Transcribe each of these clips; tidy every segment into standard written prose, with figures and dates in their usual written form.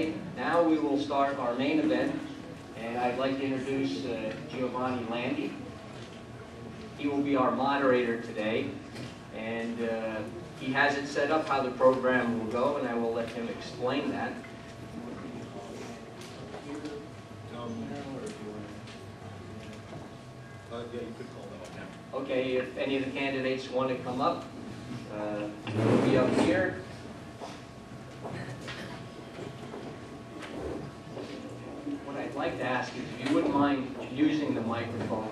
Okay, now we will start our main event, and I'd like to introduce Giovanni Landi. He will be our moderator today, and he has it set up how the program will go, and I will let him explain that. Yeah, you could call that up now. Okay, if any of the candidates want to come up, we'll be up here. What I'd like to ask is if you wouldn't mind using the microphone.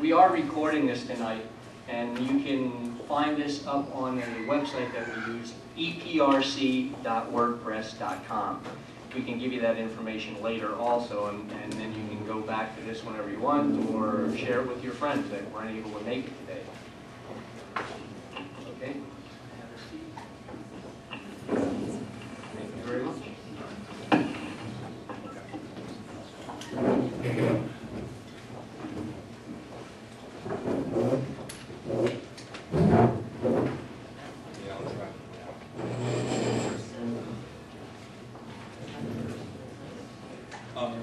We are recording this tonight, and you can find this up on the website that we use, eprc.wordpress.com. We can give you that information later also, and then you can go back to this whenever you want, or share it with your friends that weren't able to make it today. Okay? Have a seat. Thank you very much.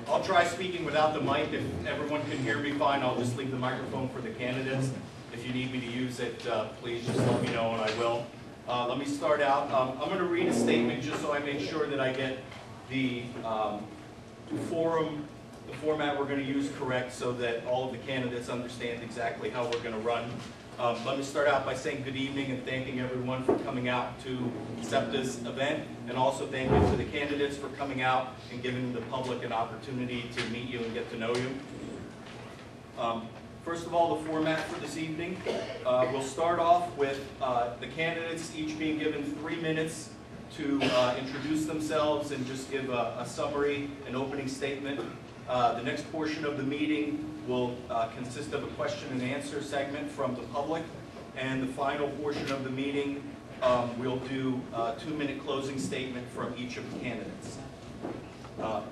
I'll try speaking without the mic. If everyone can hear me fine, I'll just leave the microphone for the candidates. If you need me to use it, please just let me know and I will. Let me start out. I'm going to read a statement just so I make sure that I get the format we're going to use correct so that all of the candidates understand exactly how we're going to run. Let me start out by saying good evening and thanking everyone for coming out to CEPTA's event, and also thank you to the candidates for coming out and giving the public an opportunity to meet you and get to know you. First of all, the format for this evening. We'll start off with the candidates each being given 3 minutes to introduce themselves and just give a summary, an opening statement. The next portion of the meeting will consist of a question and answer segment from the public, and the final portion of the meeting we'll do a 2-minute closing statement from each of the candidates. The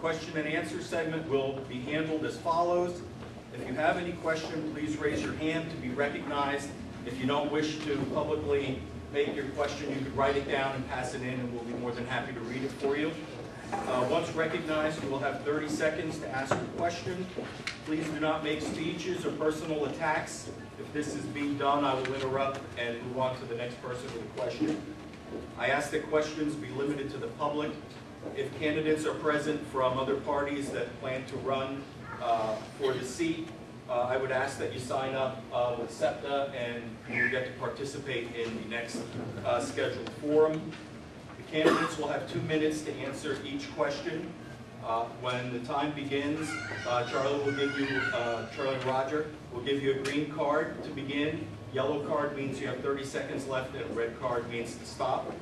question and answer segment will be handled as follows. If you have any question, please raise your hand to be recognized. If you don't wish to publicly make your question, you could write it down and pass it in, and we'll be more than happy to read it for you. Once recognized, you will have 30 seconds to ask your question. Please do not make speeches or personal attacks. If this is being done, I will interrupt and move on to the next person with a question. I ask that questions be limited to the public. If candidates are present from other parties that plan to run for the seat, I would ask that you sign up with CEPTA and you get to participate in the next scheduled forum. Candidates will have 2 minutes to answer each question. When the time begins, Charlie and Roger will give you a green card to begin. Yellow card means you have 30 seconds left, and a red card means to stop.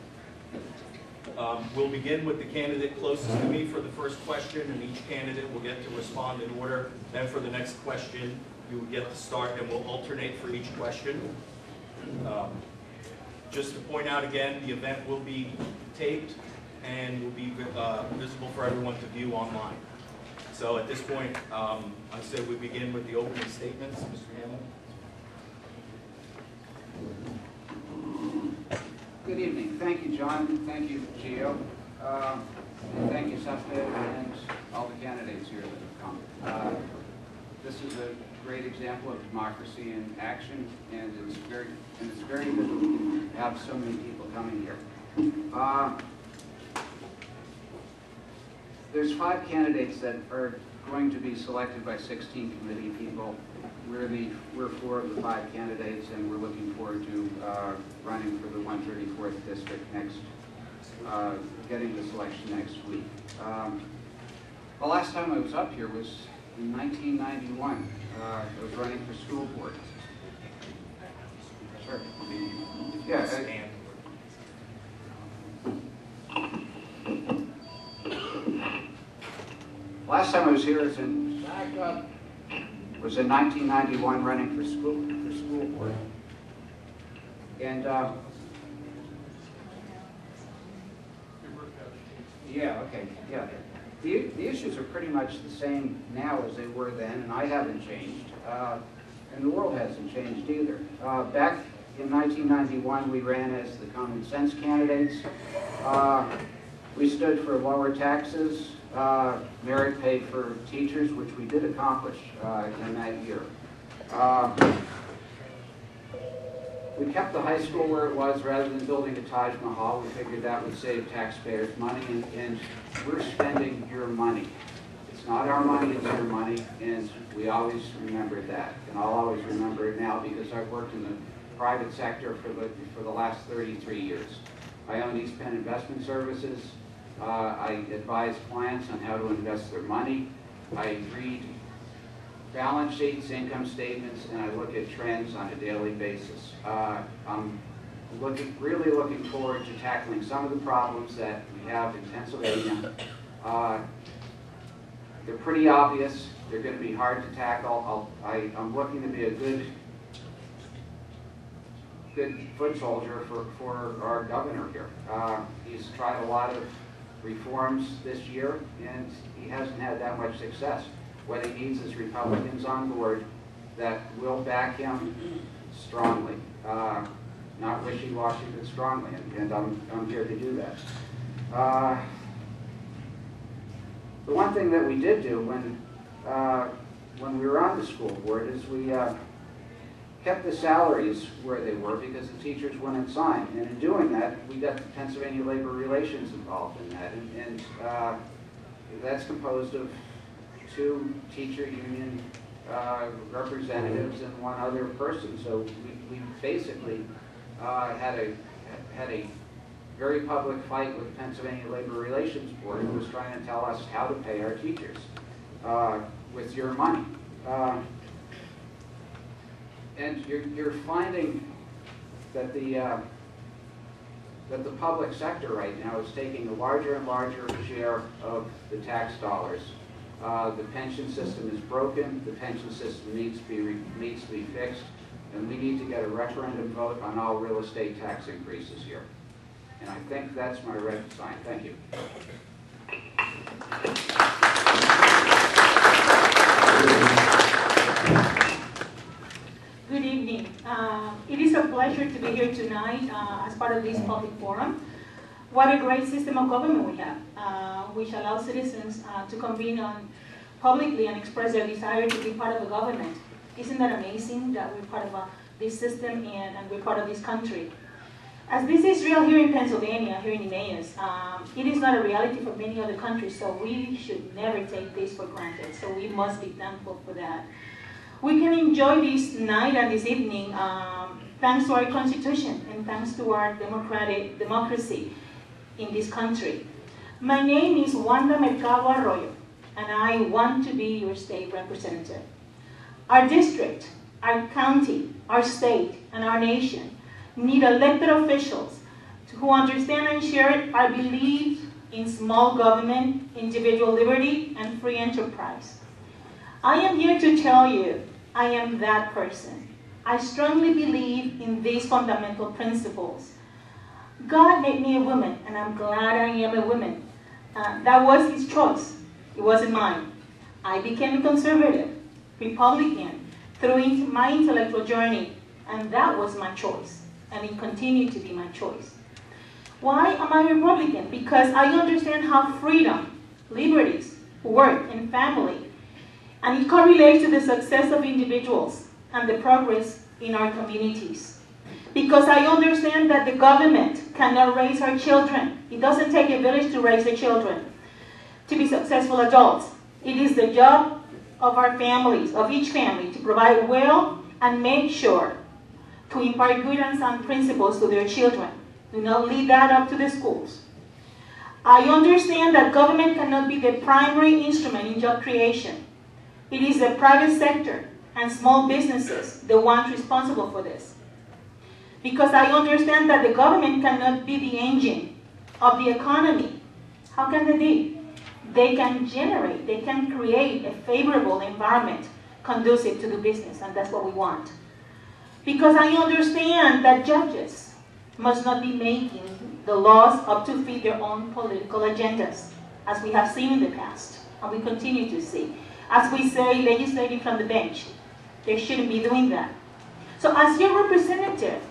We'll begin with the candidate closest to me for the first question, and each candidate will get to respond in order. Then for the next question, you will get to start, and we'll alternate for each question. Just to point out again, the event will be taped and will be visible for everyone to view online. So at this point, I say we begin with the opening statements. Mr. Hammond. Good evening. Thank you, John. Thank you, Gio. And thank you, SEPTA, and all the candidates here that have come. This is a great example of democracy in action, and it's very good that we can have so many people coming here. There's 5 candidates that are going to be selected by 16 committee people. We're 4 of the 5 candidates, and we're looking forward to running for the 134th district next, getting the selection next week. The last time I was up here was in 1991. I was running for school board. Sure. Yeah. Last time I was here was in 1991, running for school board, and yeah, okay, yeah. The issues are pretty much the same now as they were then, and I haven't changed, and the world hasn't changed either. Back in 1991, we ran as the common sense candidates. We stood for lower taxes, merit pay for teachers, which we did accomplish in that year. We kept the high school where it was rather than building a Taj Mahal. We figured that would save taxpayers money, and we're spending your money. It's not our money, it's your money, and we always remember that. And I'll always remember it now because I've worked in the private sector for the last 33 years. I own East Penn Investment Services. I advise clients on how to invest their money. I read balance sheets, income statements, and I look at trends on a daily basis. I'm really looking forward to tackling some of the problems that we have in Pennsylvania. They're pretty obvious. They're going to be hard to tackle. I'm looking to be a good foot soldier for our governor here. He's tried a lot of reforms this year, and he hasn't had that much success. What he needs is Republicans on board that will back him strongly, not wishy-washy, but strongly, and I'm here to do that. The one thing that we did do when we were on the school board is we kept the salaries where they were because the teachers wouldn't sign. And in doing that, we got the Pennsylvania Labor Relations involved in that. And that's composed of 2 teacher union representatives and 1 other person. So we basically had a very public fight with the Pennsylvania Labor Relations Board, who was trying to tell us how to pay our teachers with your money. And you're finding that the public sector right now is taking a larger and larger share of the tax dollars. The pension system is broken. The pension system needs to be fixed, and we need to get a referendum vote on all real estate tax increases here. And I think that's my red sign. Thank you. Good evening. It is a pleasure to be here tonight as part of this public forum. What a great system of government we have, which allows citizens to convene publicly and express their desire to be part of the government. Isn't that amazing that we're part of this system and we're part of this country? As this is real here in Pennsylvania, here in Emmaus, it is not a reality for many other countries, so we should never take this for granted. So we must be thankful for that. We can enjoy this night and this evening thanks to our Constitution and thanks to our democracy in this country. My name is Wanda Mercado Arroyo, and I want to be your state representative. Our district, our county, our state, and our nation need elected officials who understand and share our belief in small government, individual liberty, and free enterprise. I am here to tell you, I am that person. I strongly believe in these fundamental principles. God made me a woman, and I'm glad I am a woman. That was His choice. It wasn't mine. I became a conservative, Republican, through my intellectual journey, and that was my choice, and it continued to be my choice. Why am I Republican? Because I understand how freedom, liberties, work, and family, and it correlates to the success of individuals and the progress in our communities. Because I understand that the government cannot raise our children. It doesn't take a village to raise the children to be successful adults. It is the job of our families, of each family, to provide well and make sure to impart good and sound principles to their children. Do not leave that up to the schools. I understand that government cannot be the primary instrument in job creation. It is the private sector and small businesses the ones responsible for this. Because I understand that the government cannot be the engine of the economy. How can they be? They can generate, they can create a favorable environment conducive to do business, and that's what we want. Because I understand that judges must not be making the laws up to fit their own political agendas, as we have seen in the past, and we continue to see. As we say, legislating from the bench, they shouldn't be doing that. So as your representative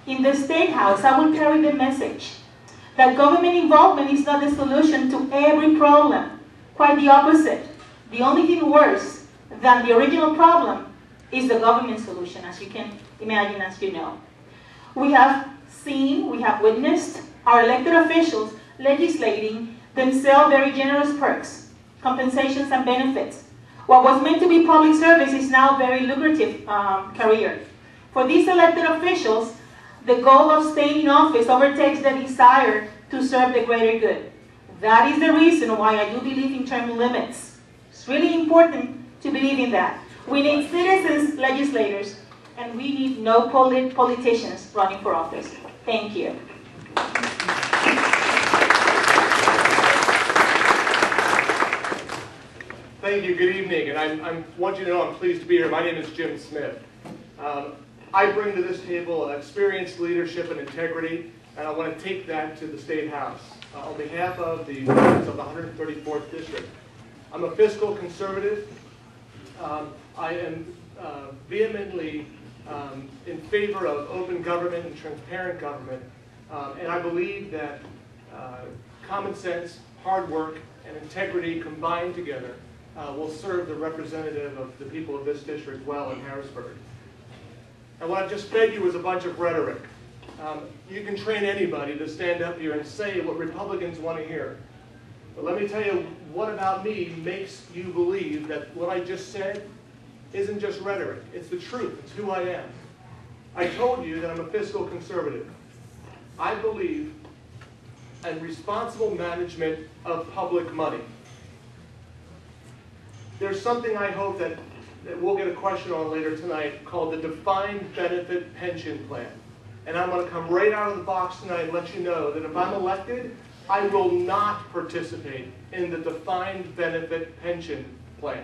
in the State House, I will carry the message that government involvement is not the solution to every problem. Quite the opposite. The only thing worse than the original problem is the government solution, as you can imagine, as you know. We have seen, we have witnessed our elected officials legislating themselves very generous perks, compensations and benefits. What was meant to be public service is now a very lucrative career. For these elected officials, the goal of staying in office overtakes the desire to serve the greater good. That is the reason why I do believe in term limits. It's really important to believe in that. We need citizens, legislators, and we need no politicians running for office. Thank you. Thank you. Good evening. And I want you to know I'm pleased to be here. My name is Jim Smith. I bring to this table experienced leadership and integrity, and I want to take that to the State House on behalf of the residents of the 134th District. I'm a fiscal conservative. I am vehemently in favor of open government and transparent government, and I believe that common sense, hard work, and integrity combined together will serve the representative of the people of this district well in Harrisburg. And what I've just fed you is a bunch of rhetoric. You can train anybody to stand up here and say what Republicans want to hear. But let me tell you, what about me makes you believe that what I just said isn't just rhetoric. It's the truth. It's who I am. I told you that I'm a fiscal conservative. I believe in responsible management of public money. There's something I hope that we'll get a question on later tonight called the Defined Benefit Pension Plan. And I'm going to come right out of the box tonight and let you know that if I'm elected, I will not participate in the Defined Benefit Pension Plan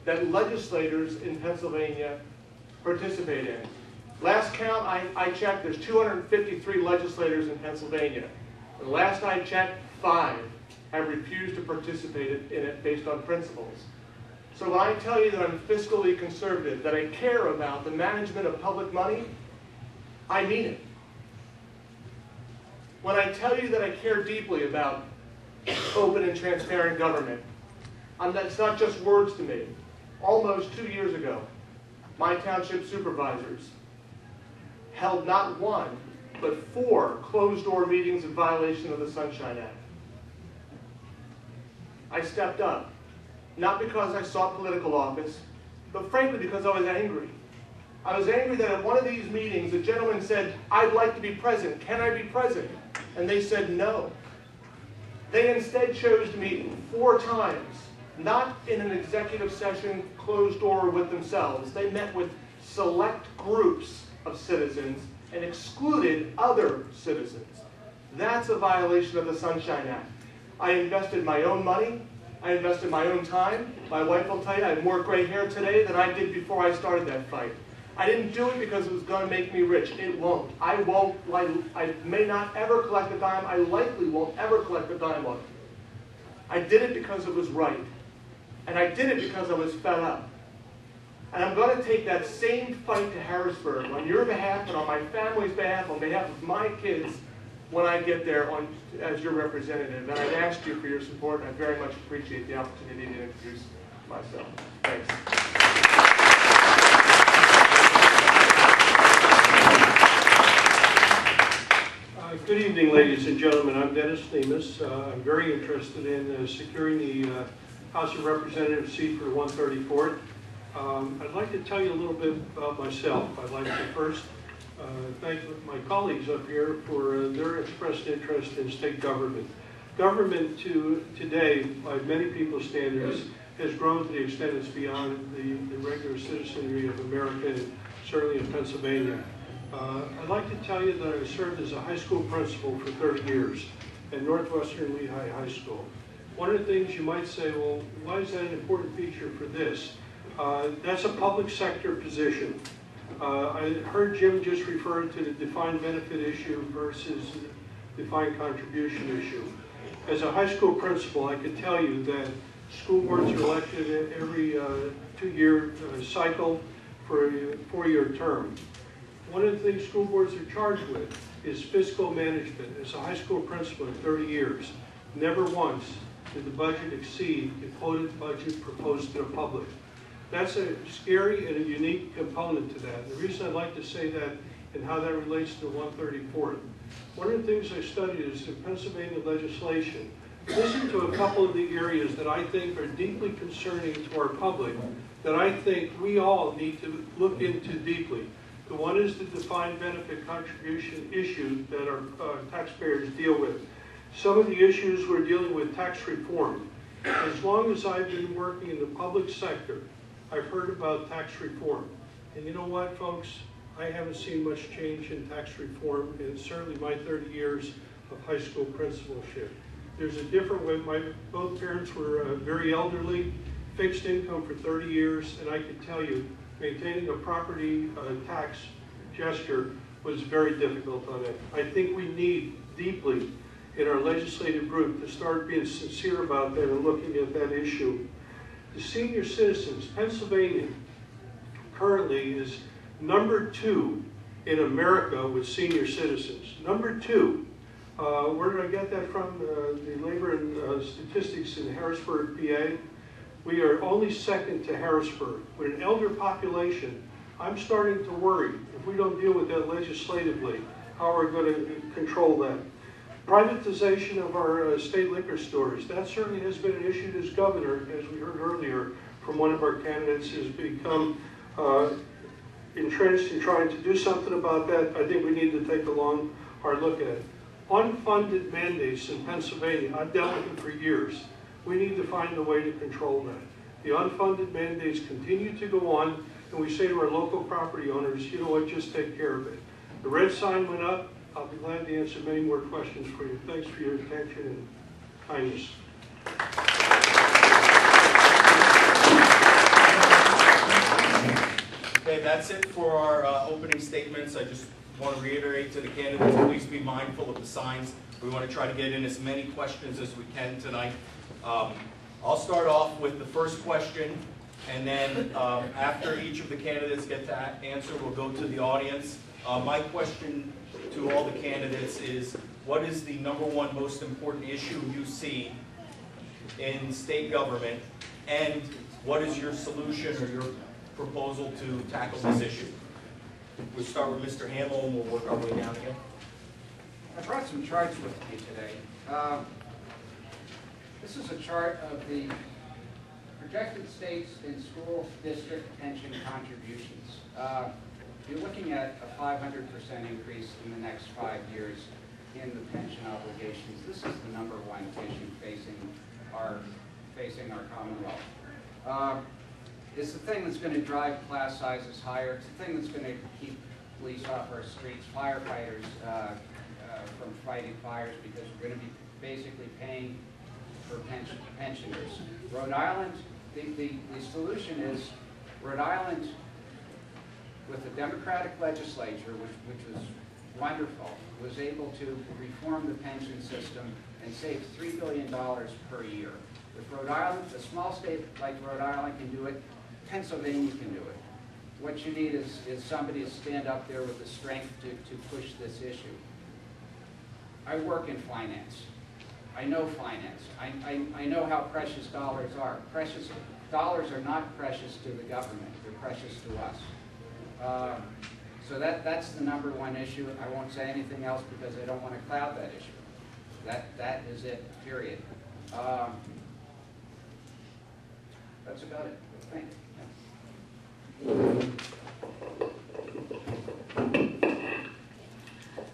that legislators in Pennsylvania participate in. Last count I checked, there's 253 legislators in Pennsylvania. And last I checked, 5 have refused to participate in it based on principles. So when I tell you that I'm fiscally conservative, that I care about the management of public money, I mean it. When I tell you that I care deeply about open and transparent government, that's not just words to me. Almost 2 years ago, my township supervisors held not 1, but 4 closed-door meetings in violation of the Sunshine Act. I stepped up, not because I sought political office, but frankly because I was angry. I was angry that at one of these meetings, a gentleman said, "I'd like to be present. Can I be present?" And they said no. They instead chose to meet 4 times, not in an executive session, closed door with themselves. They met with select groups of citizens and excluded other citizens. That's a violation of the Sunshine Act. I invested my own money. I invested my own time. My wife will tell you I have more gray hair today than I did before I started that fight. I didn't do it because it was going to make me rich. It won't. I won't. I may not ever collect a dime. I likely won't ever collect a dime on it. I did it because it was right. And I did it because I was fed up. And I'm going to take that same fight to Harrisburg on your behalf and on my family's behalf, on behalf of my kids, when I get there as your representative. And I'd ask you for your support, and I very much appreciate the opportunity to introduce myself. Thanks. Good evening, ladies and gentlemen. I'm Dennis Nemus. I'm very interested in securing the House of Representatives seat for 134th. I'd like to tell you a little bit about myself. I'd like to first thank my colleagues up here for their expressed interest in state government. Government today, by many people's standards, has grown to the extent it's beyond the regular citizenry of America, and certainly in Pennsylvania. I'd like to tell you that I served as a high school principal for 30 years at Northwestern Lehigh High School. One of the things you might say, well, why is that an important feature for this? That's a public sector position. I heard Jim just refer to the defined benefit issue versus the defined contribution issue. As a high school principal, I can tell you that school boards are elected every 2-year cycle for a 4-year term. One of the things school boards are charged with is fiscal management. As a high school principal in 30 years, never once did the budget exceed the quoted budget proposed to the public. That's a scary and a unique component to that. The reason I'd like to say that and how that relates to 134th. One of the things I studied is in Pennsylvania legislation. Listen to a couple of the areas that I think are deeply concerning to our public that I think we all need to look into deeply. The one is the defined benefit contribution issue that our taxpayers deal with. Some of the issues we're dealing with tax reform. As long as I've been working in the public sector, I've heard about tax reform. And you know what, folks? I haven't seen much change in tax reform in certainly my 30 years of high school principalship. There's a different way. Both parents were very elderly, fixed income for 30 years, and I can tell you, maintaining a property tax gesture was very difficult on it. I think we need deeply in our legislative group to start being sincere about that and looking at that issue. The senior citizens, Pennsylvania currently is #2 in America with senior citizens. #2. Where did I get that from? The labor and statistics in Harrisburg, PA. We are only second to Harrisburg. With an elder population, I'm starting to worry if we don't deal with that legislatively, how we're going to control that. Privatization of our state liquor stores, that certainly has been an issue this governor, as we heard earlier from one of our candidates, has become entrenched in trying to do something about that. I think we need to take a long, hard look at it. Unfunded mandates in Pennsylvania, I've dealt with them for years. We need to find a way to control that. The unfunded mandates continue to go on, and we say to our local property owners, you know what, just take care of it. The red sign went up. I'll be glad to answer many more questions for you. Thanks for your attention and kindness. Okay, that's it for our opening statements. I just want to reiterate to the candidates, please be mindful of the signs. We want to try to get in as many questions as we can tonight. I'll start off with the first question, and then after each of the candidates get to answer, we'll go to the audience. My question to all the candidates is, what is the #1 most important issue you see in state government, and what is your solution or your proposal to tackle this issue? We'll start with Mr. Hamill, and we'll work our way down again. I brought some charts with me today. This is a chart of the projected states in school district pension contributions. You're looking at a 500% increase in the next 5 years in the pension obligations. This is the #1 issue facing our Commonwealth. It's the thing that's going to drive class sizes higher. It's the thing that's going to keep police off our streets, firefighters from fighting fires, because we're going to be basically paying for pensioners. Rhode Island, the solution is Rhode Island, with the Democratic legislature, which was wonderful, was able to reform the pension system and save $3 billion per year. If Rhode Island, a small state like Rhode Island can do it, Pennsylvania can do it. What you need is somebody to stand up there with the strength to push this issue. I work in finance. I know finance. I know how precious dollars are. Dollars are not precious to the government. They're precious to us. So that's the #1 issue. I won't say anything else because I don't want to cloud that issue. That is it, period. That's about it, I think.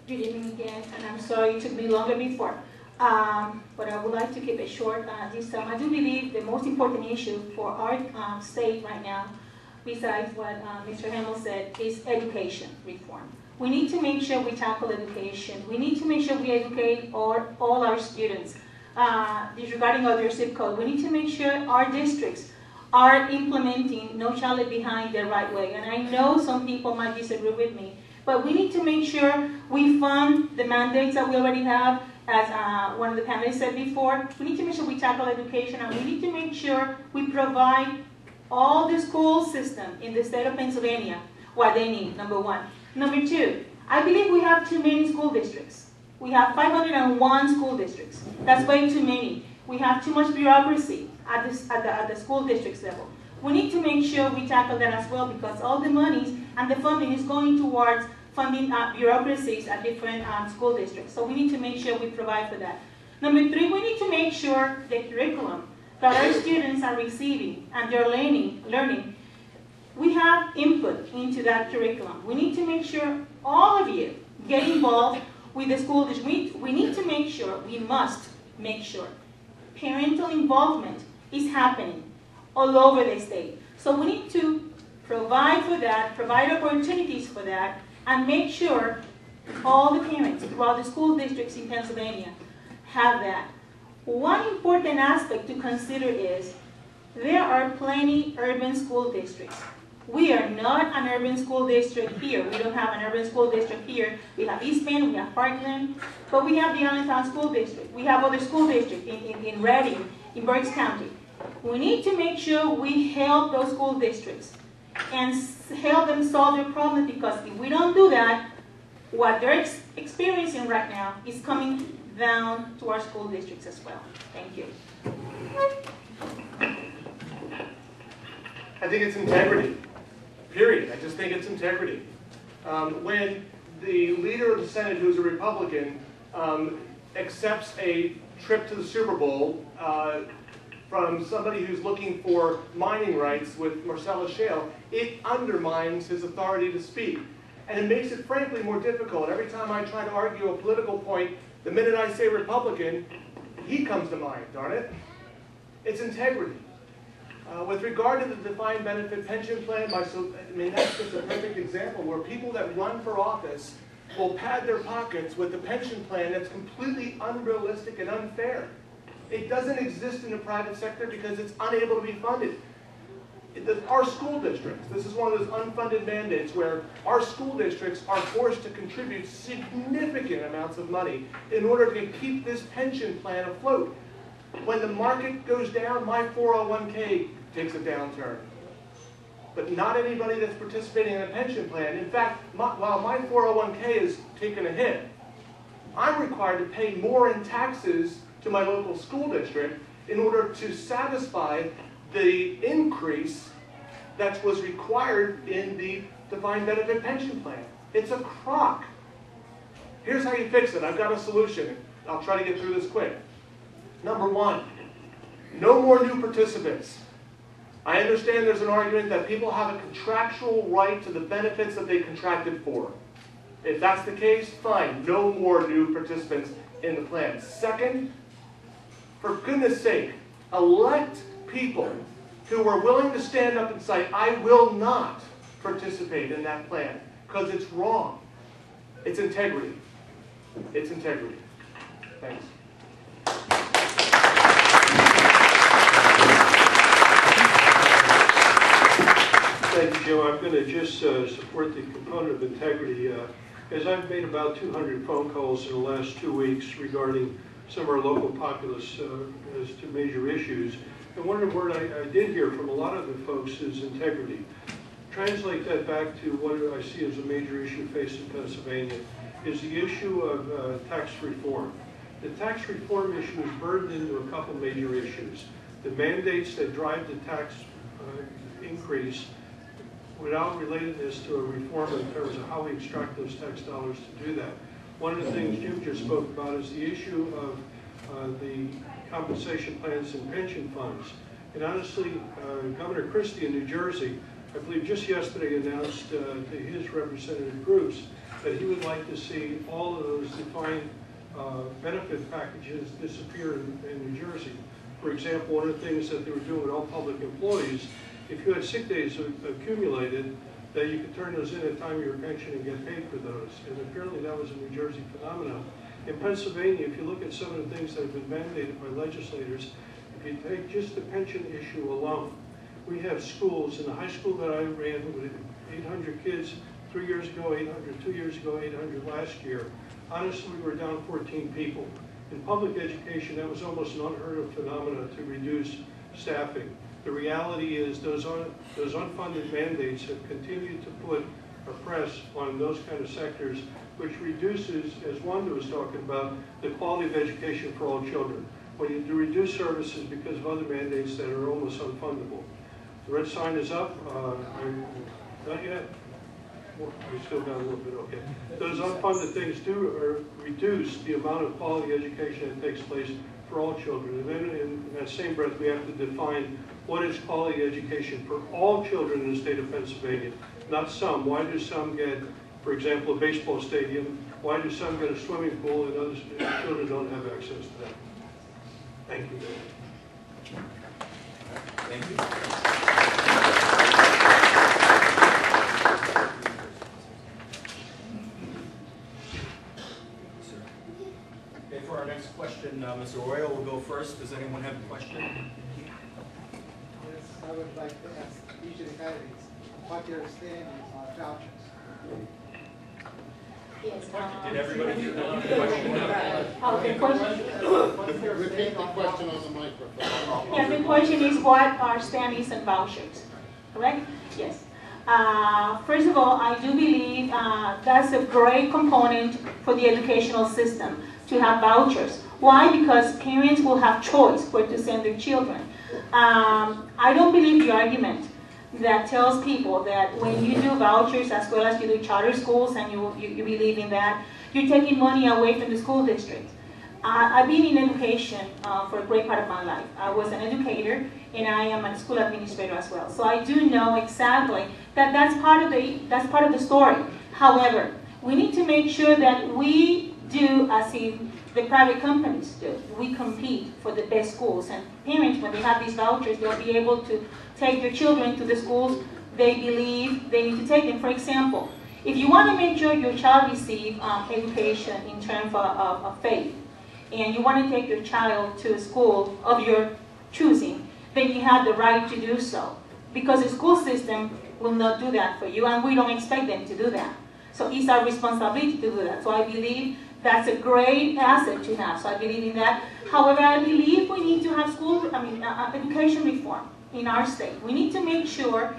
Good evening again, and I'm sorry it took me longer before. But I would like to keep it short this time. I do believe the most important issue for our state right now, besides what Mr. Hamill said, is education reform. We need to make sure we tackle education. We need to make sure we educate all our students. Disregarding other zip code, we need to make sure our districts are implementing No Child Left Behind the right way. And I know some people might disagree with me, but we need to make sure we fund the mandates that we already have. As one of the panelists said before, we need to make sure we tackle education, and we need to make sure we provide all the school system in the state of Pennsylvania what they need, #1. Number two, I believe we have too many school districts. We have 501 school districts. That's way too many. We have too much bureaucracy at the school districts level. We need to make sure we tackle that as well, because all the monies and the funding is going towards funding bureaucracies at different school districts. So we need to make sure we provide for that. Number three, we need to make sure the curriculum that our students are receiving and they're learning, we have input into that curriculum. We need to make sure all of you get involved with the school district. We need to make sure, we must make sure, parental involvement is happening all over the state. So we need to provide for that, provide opportunities for that, and make sure all the parents throughout the school districts in Pennsylvania have that. One important aspect to consider is there are plenty urban school districts. We are not an urban school district here. We don't have an urban school district here. We have East Penn, we have Parkland, but we have the Allentown School District. We have other school districts in Reading, in Berks County. We need to make sure we help those school districts and help them solve their problems, because if we don't do that, what they're experiencing right now is coming down to our school districts as well. Thank you. I think it's integrity, period. I just think it's integrity. When the leader of the Senate, who's a Republican, accepts a trip to the Super Bowl from somebody who's looking for mining rights with Marcellus Shale, it undermines his authority to speak. And it makes it, frankly, more difficult. Every time I try to argue a political point, the minute I say Republican, he comes to mind, darn it. It's integrity. With regard to the defined benefit pension plan, that's just a perfect example where people that run for office will pad their pockets with a pension plan that's completely unrealistic and unfair. It doesn't exist in the private sector because it's unable to be funded. Our school districts, this is one of those unfunded mandates where our school districts are forced to contribute significant amounts of money in order to keep this pension plan afloat. When the market goes down, my 401k takes a downturn. But not anybody that's participating in a pension plan. In fact, while my 401k is taking a hit, I'm required to pay more in taxes to my local school district in order to satisfy the increase that was required in the defined benefit pension plan. It's a crock. Here's how you fix it. I've got a solution. I'll try to get through this quick. Number one, no more new participants. I understand there's an argument that people have a contractual right to the benefits that they contracted for. If that's the case, fine, no more new participants in the plan. Second, for goodness sake, elect people who are willing to stand up and say, I will not participate in that plan, because it's wrong. It's integrity. It's integrity. Thanks. Thank you, Joe. I'm going to just support the component of integrity. As I've made about 200 phone calls in the last 2 weeks regarding some of our local populace as to major issues, and one of the words I did hear from a lot of the folks is integrity. Translate that back to what I see as a major issue facing Pennsylvania is the issue of tax reform. The tax reform issue is burdened into a couple major issues. The mandates that drive the tax increase without relatedness to a reform in terms of how we extract those tax dollars to do that. One of the things Jim just spoke about is the issue of the compensation plans and pension funds. And honestly, Governor Christie in New Jersey, I believe just yesterday announced to his representative groups that he would like to see all of those defined benefit packages disappear in New Jersey. For example, one of the things that they were doing with all public employees, if you had sick days accumulated, that you could turn those in at the time of your pension and get paid for those. And apparently that was a New Jersey phenomenon. In Pennsylvania, if you look at some of the things that have been mandated by legislators, if you take just the pension issue alone, we have schools, in the high school that I ran with 800 kids 3 years ago, 800 2 years ago, 800 last year. Honestly, we were down 14 people. In public education, that was almost an unheard of phenomenon to reduce staffing. The reality is those unfunded mandates have continued to put or press on those kind of sectors, which reduces, as Wanda was talking about, the quality of education for all children. When you do reduce services because of other mandates that are almost unfundable. The red sign is up. Not yet. We still got a little bit, okay. Those unfunded things do reduce the amount of quality education that takes place for all children. And then in that same breath, we have to define what is quality education for all children in the state of Pennsylvania, not some. Why do some get, for example, a baseball stadium? Why do some get a swimming pool and other children don't have access to that? Thank you. Thank you. Okay, for our next question, Mr. Royal will go first. Does anyone have a question? Yes, I would like to ask each of the candidates what their standing on vouchers. Yes. Did everybody hear the question? The question. Repeat the question on the microphone. Yeah, the question is what are standings and vouchers, correct? Yes. First of all, I do believe that's a great component for the educational system to have vouchers. Why? Because parents will have choice where to send their children. I don't believe the argument that tells people that when you do vouchers as well as you do charter schools and you believe in that, you're taking money away from the school district. I've been in education for a great part of my life. I was an educator and I am a school administrator as well. So I do know exactly that that's part of the story. However, we need to make sure that we do as in the private companies do. We compete for the best schools, and parents, when they have these vouchers, they'll be able to take their children to the schools they believe they need to take them. For example, if you want to make sure your child receives education in terms of faith, and you want to take your child to a school of your choosing, then you have the right to do so. Because the school system will not do that for you, and we don't expect them to do that. So it's our responsibility to do that. So I believe that's a great asset to have. So I believe in that. However, I believe we need to have education reform in our state. We need to make sure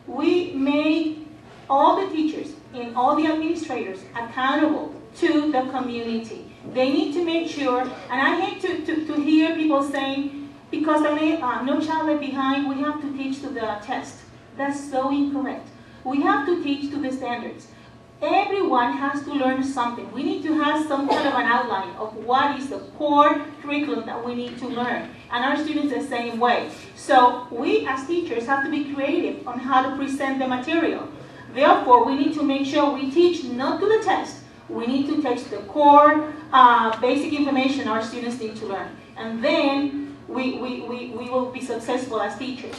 we make all the teachers and all the administrators accountable to the community. They need to make sure, and I hate to hear people saying, because no child left behind, we have to teach to the test. That's so incorrect. We have to teach to the standards. Everyone has to learn something. We need to have some kind of an outline of what is the core curriculum that we need to learn. And our students the same way. So we as teachers have to be creative on how to present the material. Therefore, we need to make sure we teach not to the test. We need to teach the core basic information our students need to learn. And then we will be successful as teachers.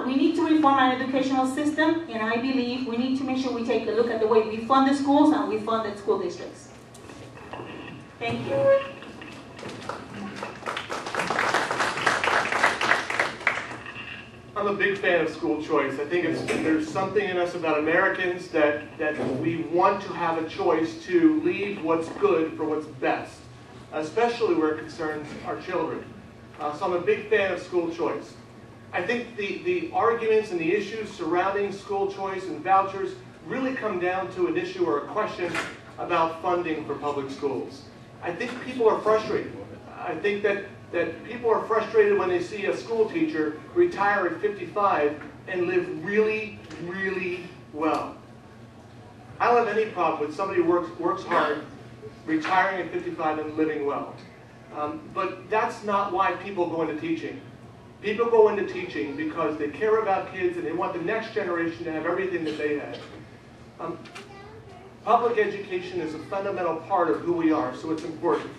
We need to reform our educational system, and I believe we need to make sure we take a look at the way we fund the schools and we fund the school districts. Thank you. I'm a big fan of school choice. I think there's something in us about Americans that we want to have a choice to leave what's good for what's best, especially where it concerns our children. So I'm a big fan of school choice. I think the arguments and the issues surrounding school choice and vouchers really come down to an issue or a question about funding for public schools. I think people are frustrated. I think that people are frustrated when they see a school teacher retire at 55 and live really, really well. I don't have any problem with somebody who works hard, retiring at 55 and living well. But that's not why people go into teaching. People go into teaching because they care about kids and they want the next generation to have everything that they had. Public education is a fundamental part of who we are, so it's important.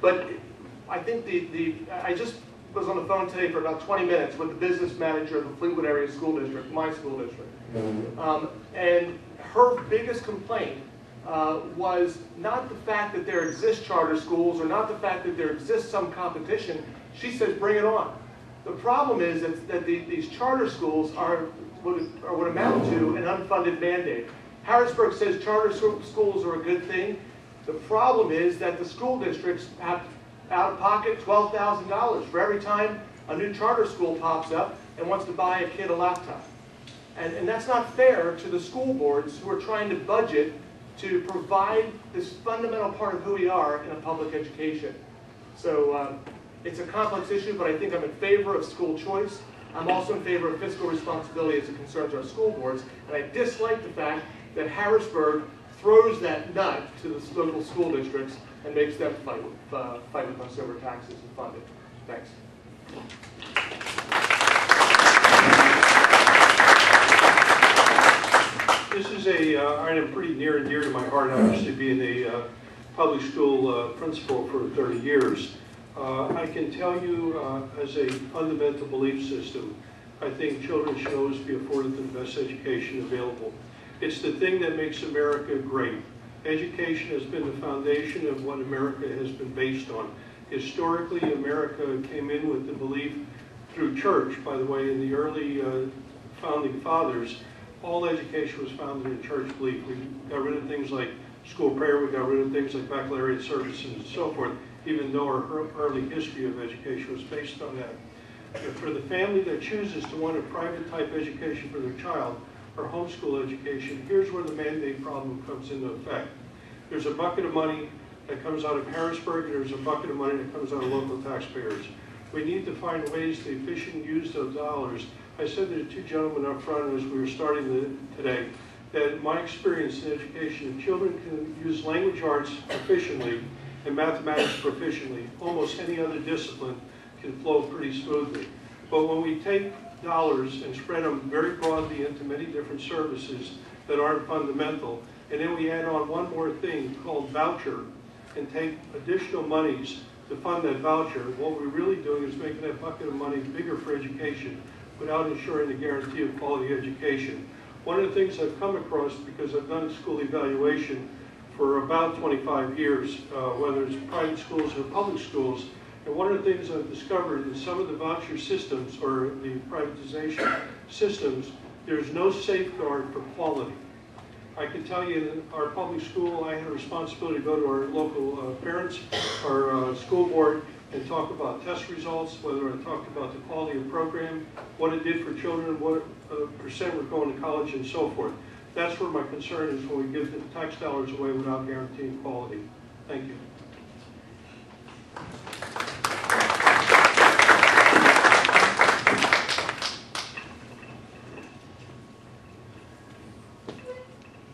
But I think I just was on the phone today for about 20 minutes with the business manager of the Fleetwood Area School District, my school district. And her biggest complaint was not the fact that there exist charter schools or not the fact that there exists some competition. She says, bring it on. The problem is that these charter schools would amount to an unfunded mandate. Harrisburg says charter schools are a good thing. The problem is that the school districts have out of pocket $12,000 for every time a new charter school pops up and wants to buy a kid a laptop. And that's not fair to the school boards who are trying to budget to provide this fundamental part of who we are in a public education. So it's a complex issue, but I think I'm in favor of school choice. I'm also in favor of fiscal responsibility as it concerns our school boards. And I dislike the fact that Harrisburg throws that nut to the local school districts and makes them fight with consumer taxes and fund it. Thanks. This is a item pretty near and dear to my heart, obviously being a public school principal for 30 years. I can tell you as a fundamental belief system, I think children should always be afforded the best education available. It's the thing that makes America great. Education has been the foundation of what America has been based on. Historically, America came in with the belief through church, by the way, in the early founding fathers, all education was founded in church belief. We got rid of things like school prayer, we got rid of things like baccalaureate services and so forth, even though our early history of education was based on that. And for the family that chooses to want a private type education for their child, or homeschool education, here's where the mandate problem comes into effect. There's a bucket of money that comes out of Harrisburg, and there's a bucket of money that comes out of local taxpayers. We need to find ways to efficiently use those dollars. I said to the two gentlemen up front as we were starting today, that my experience in education, if children can use language arts proficiently and mathematics proficiently, almost any other discipline can flow pretty smoothly. But when we take dollars and spread them very broadly into many different services that aren't fundamental, and then we add on one more thing called voucher and take additional monies to fund that voucher, what we're really doing is making that bucket of money bigger for education without ensuring the guarantee of quality education. One of the things I've come across, because I've done school evaluation for about 25 years, whether it's private schools or public schools, and one of the things I've discovered in some of the voucher systems or the privatization systems, there's no safeguard for quality. I can tell you in our public school, I had a responsibility to go to our local parents, our school board, and talk about test results, whether I talked about the quality of the program, what it did for children, what percent were going to college, and so forth. That's where my concern is when we give the tax dollars away without guaranteeing quality. Thank you.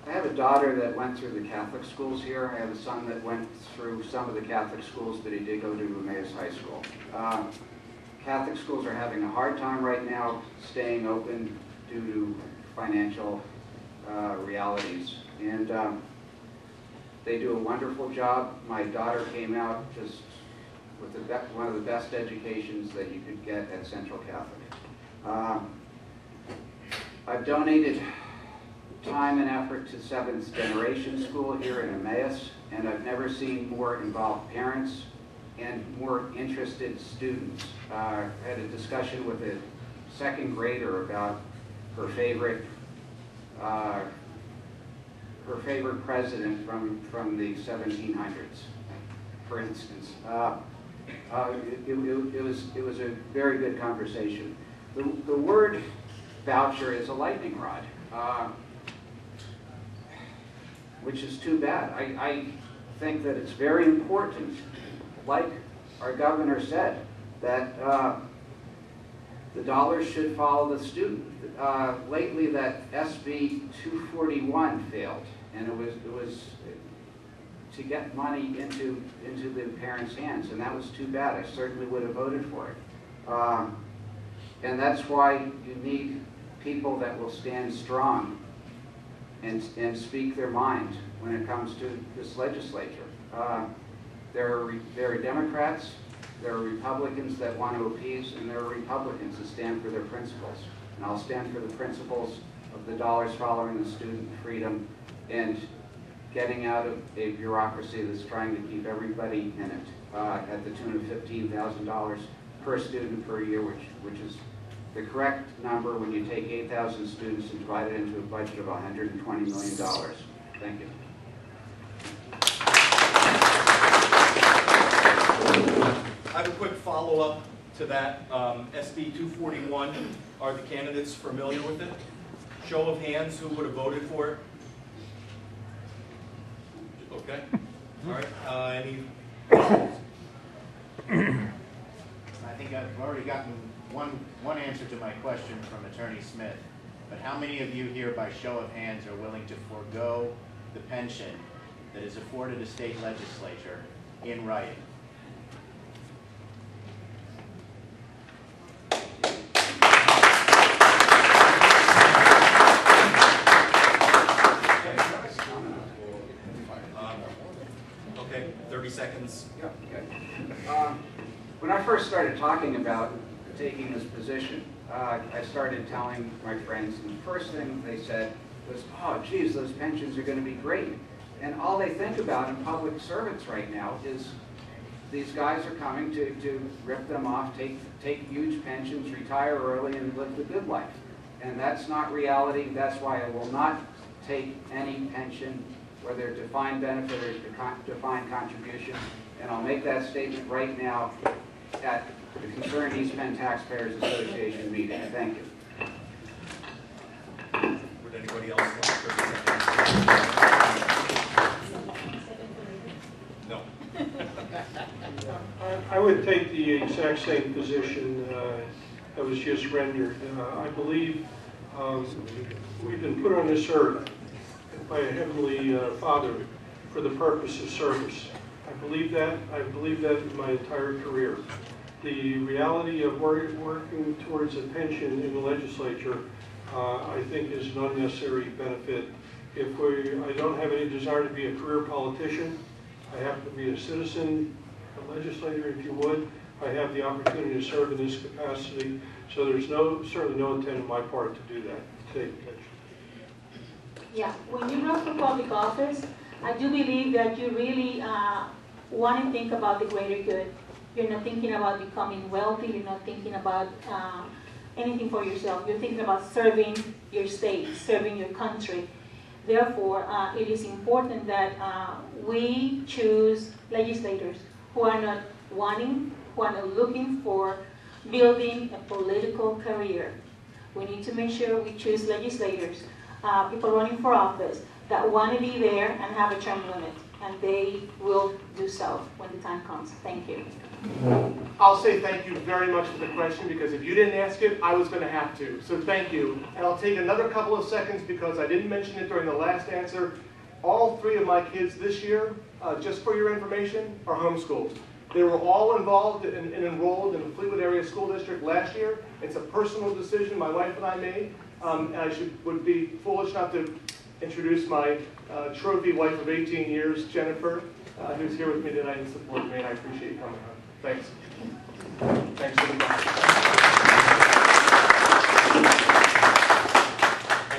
I have a daughter that went through the Catholic schools here. I have a son that went through some of the Catholic schools, but he did go to Emmaus High School. Catholic schools are having a hard time right now staying open due to financial realities. And they do a wonderful job. My daughter came out just with one of the best educations that you could get at Central Catholic. I've donated time and effort to 7th generation school here in Emmaus, and I've never seen more involved parents and more interested students. I had a discussion with a second grader about her favorite president from the 1700s, for instance. It was a very good conversation. The word voucher is a lightning rod. Which is too bad. I think that it's very important, like our governor said, that the dollars should follow the student. Lately, that SB 241 failed, and it was to get money into the parents' hands, and that was too bad. I certainly would have voted for it. And that's why you need people that will stand strong and speak their mind when it comes to this legislature. There are Democrats, there are Republicans that want to appease, and there are Republicans that stand for their principles. And I'll stand for the principles of the dollars following the student, freedom, and getting out of a bureaucracy that's trying to keep everybody in it at the tune of $15,000 per student per year, which is the correct number when you take 8,000 students and divide it into a budget of $120 million. Thank you. I have a quick follow-up to that. SB 241, are the candidates familiar with it? Show of hands, who would have voted for it? Okay. All right. Any? I think I've already gotten one answer to my question from Attorney Smith. But how many of you here, by show of hands, are willing to forego the pension that is afforded a state legislature in writing? Okay, 30 seconds. When I first started talking about taking this position, I started telling my friends, and the first thing they said was, oh, geez, those pensions are going to be great. And all they think about in public servants right now is these guys are coming to rip them off, take huge pensions, retire early, and live the good life. And that's not reality. That's why I will not take any pension, whether defined benefit or defined contribution. And I'll make that statement right now at the Concerned East Penn Taxpayers Association meeting. Thank you. Would anybody else like 30 seconds? No. I would take the exact same position that was just rendered. I believe we've been put on this earth by a Heavenly Father for the purpose of service. I believe that. I believe that in my entire career. The reality of working towards a pension in the legislature, I think, is an unnecessary benefit. I don't have any desire to be a career politician. I happen to be a citizen, a legislator, if you would. I have the opportunity to serve in this capacity, so there's certainly no intent on my part to do that, to take pension. Yeah, when you run for public office, I do believe that you really want to think about the greater good. You're not thinking about becoming wealthy. You're not thinking about anything for yourself. You're thinking about serving your state, serving your country. Therefore, it is important that we choose legislators who are not who are not looking for building a political career. We need to make sure we choose legislators, people running for office, that want to be there and have a term limit. And they will do so when the time comes. Thank you. I'll say thank you very much for the question, because if you didn't ask it, I was going to have to. So thank you. And I'll take another couple of seconds because I didn't mention it during the last answer. All three of my kids this year, just for your information, are homeschooled. They were all involved and enrolled in the Fleetwood Area School District last year. It's a personal decision my wife and I made. And I would be foolish not to introduce my trophy wife of 18 years, Jennifer, who's here with me tonight and supporting me, and I appreciate you coming on. Thanks. Thanks for the time.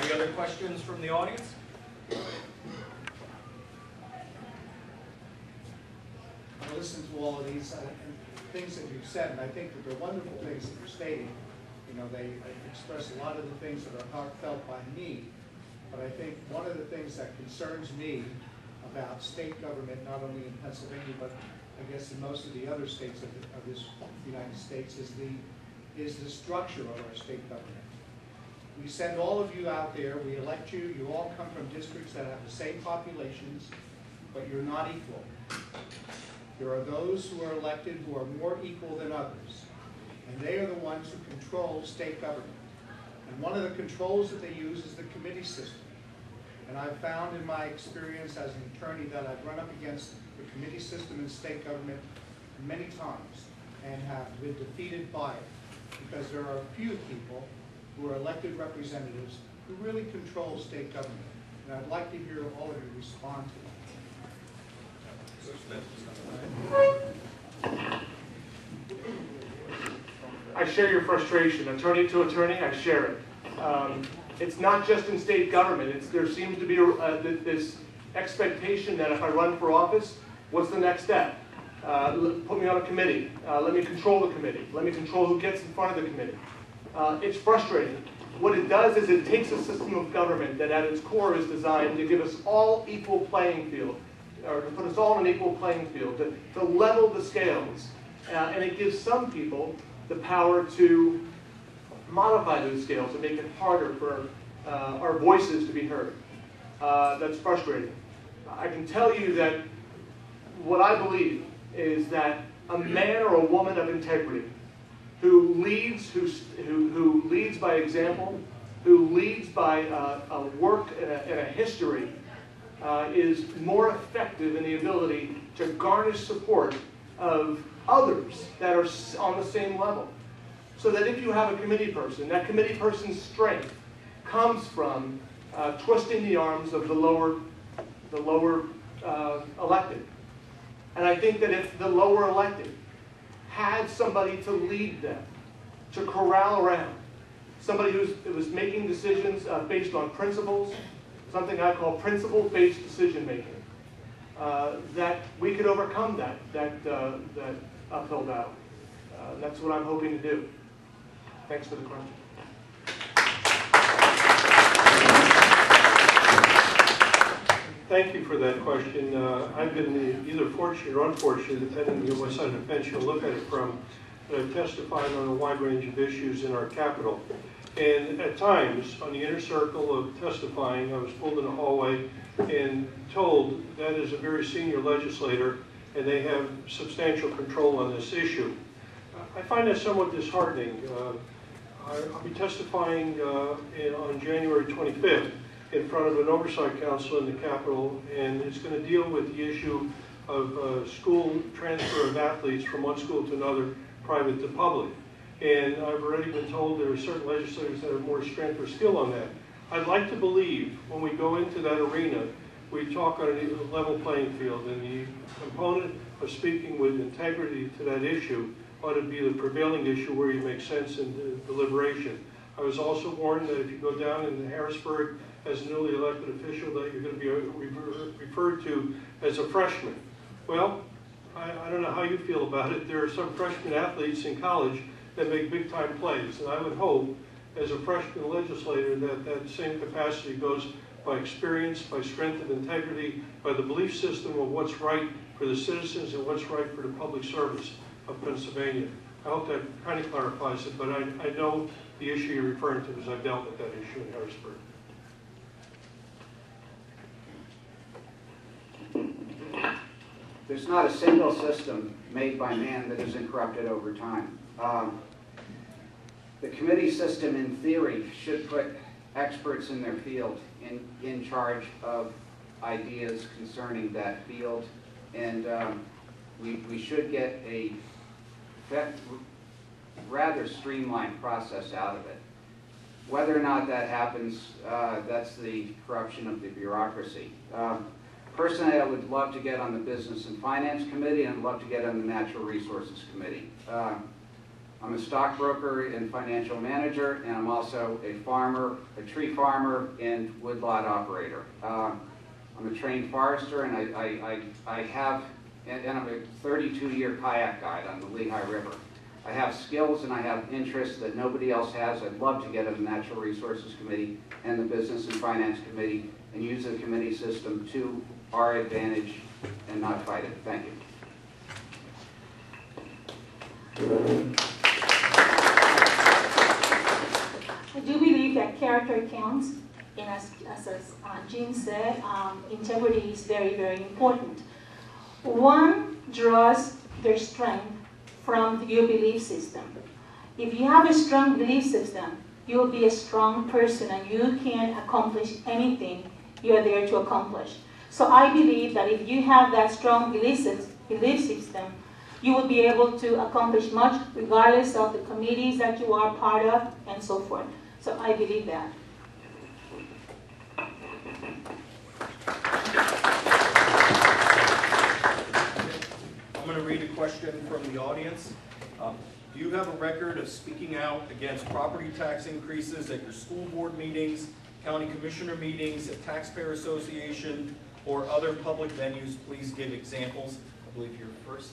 Any other questions from the audience? I listened to all of these things that you've said, and I think that they're wonderful things that you're stating. You know, they express a lot of the things that are heartfelt by me. But I think one of the things that concerns me about state government, not only in Pennsylvania, but I guess in most of the other states of this United States, is the structure of our state government. We send all of you out there, we elect you, you all come from districts that have the same populations, but you're not equal. There are those who are elected who are more equal than others, and they are the ones who control state government. And one of the controls that they use is the committee system. And I've found in my experience as an attorney that I've run up against the committee system in state government many times and have been defeated by it, because there are a few people who are elected representatives who really control state government. And I'd like to hear all of you respond to that. I share your frustration. Attorney to attorney, I share it. It's not just in state government. There seems to be this expectation that if I run for office, what's the next step? Put me on a committee. Let me control the committee. Let me control who gets in front of the committee. It's frustrating. What it does is it takes a system of government that at its core is designed to give us all equal playing field, or to put us all on an equal playing field, to level the scales. And it gives some people the power to modify those scales and make it harder for our voices to be heard. That's frustrating. I can tell you that what I believe is that a man or a woman of integrity who leads, who leads by example, who leads by a work and a history, is more effective in the ability to garnish support of others that are on the same level. So that if you have a committee person, that committee person's strength comes from twisting the arms of the lower elected. And I think that if the lower elected had somebody to lead them, to corral around, somebody who was making decisions based on principles, something I call principle-based decision-making, that we could overcome that uphill battle. That's what I'm hoping to do. Thanks for the question. Thank you for that question. I've been either fortunate or unfortunate, depending on what side of the fence you look at it from. I've testified on a wide range of issues in our capital. And at times, on the inner circle of testifying, I was pulled in the hallway and told that is a very senior legislator and they have substantial control on this issue. I find that somewhat disheartening. I'll be testifying on January 25th in front of an oversight council in the Capitol, and it's going to deal with the issue of school transfer of athletes from one school to another, private to public. And I've already been told there are certain legislators that have more strength or skill on that. I'd like to believe when we go into that arena, we talk on a level playing field, and the component of speaking with integrity to that issue ought to be the prevailing issue where you make sense in deliberation. I was also warned that if you go down in Harrisburg as a newly elected official that you're going to be referred to as a freshman. Well, I don't know how you feel about it. There are some freshman athletes in college that make big time plays, and I would hope as a freshman legislator that that same capacity goes by experience, by strength of integrity, by the belief system of what's right for the citizens and what's right for the public service of Pennsylvania. I hope that kind of clarifies it, but I know the issue you're referring to because I've dealt with that issue in Harrisburg. There's not a single system made by man that isn't corrupted over time. The committee system, in theory, should put experts in their field in charge of ideas concerning that field, and we should get a rather streamlined process out of it. Whether or not that happens, that's the corruption of the bureaucracy. Personally, I would love to get on the Business and Finance Committee, and I'd love to get on the Natural Resources Committee. I'm a stockbroker and financial manager, and I'm also a farmer, a tree farmer, and woodlot operator. I'm a trained forester, and I have, and I'm a 32-year kayak guide on the Lehigh River. I have skills and I have interests that nobody else has. I'd love to get on the Natural Resources Committee and the Business and Finance Committee and use the committee system to our advantage and not fight it. Thank you. I do believe that character counts, and as Jean said, integrity is very, very important. One draws their strength from your belief system. If you have a strong belief system, you'll be a strong person and you can accomplish anything you're there to accomplish. So I believe that if you have that strong belief system, you will be able to accomplish much regardless of the committees that you are part of and so forth. So I believe that. I'm going to read a question from the audience. Do you have a record of speaking out against property tax increases at your school board meetings, county commissioner meetings, at Taxpayer Association, or other public venues? Please give examples. I believe you're first.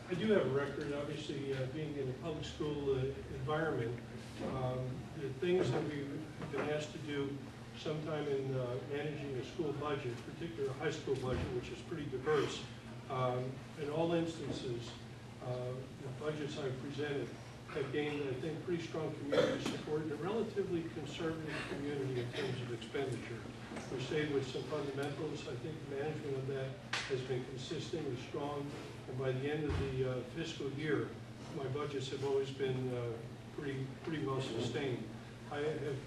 I do have a record, obviously, being in a public school environment. The things that we've been asked to do sometime in managing a school budget, particularly a high school budget, which is pretty diverse. In all instances, the budgets I've presented have gained, I think, pretty strong community support in a relatively conservative community in terms of expenditure. We stayed with some fundamentals. I think the management of that has been consistent and strong, and by the end of the fiscal year, my budgets have always been pretty well sustained. I have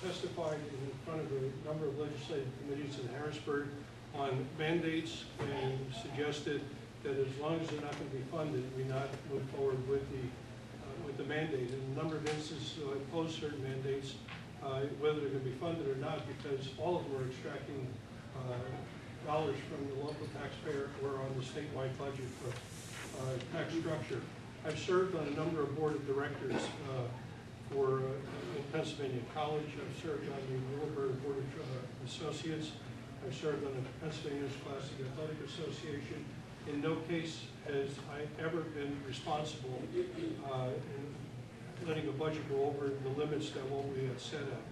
testified in front of a number of legislative committees in Harrisburg on mandates and suggested that as long as they're not going to be funded, we not move forward with the mandate. In a number of instances, I opposed certain mandates, whether they're going to be funded or not, because all of them are extracting dollars from the local taxpayer or on the statewide budget for tax structure. I've served on a number of board of directors in Pennsylvania College. I've served on the Middleburg Board of Associates. I've served on the Pennsylvania Scholastic Athletic Association. In no case has I ever been responsible in letting a budget go over the limits that what we had set up.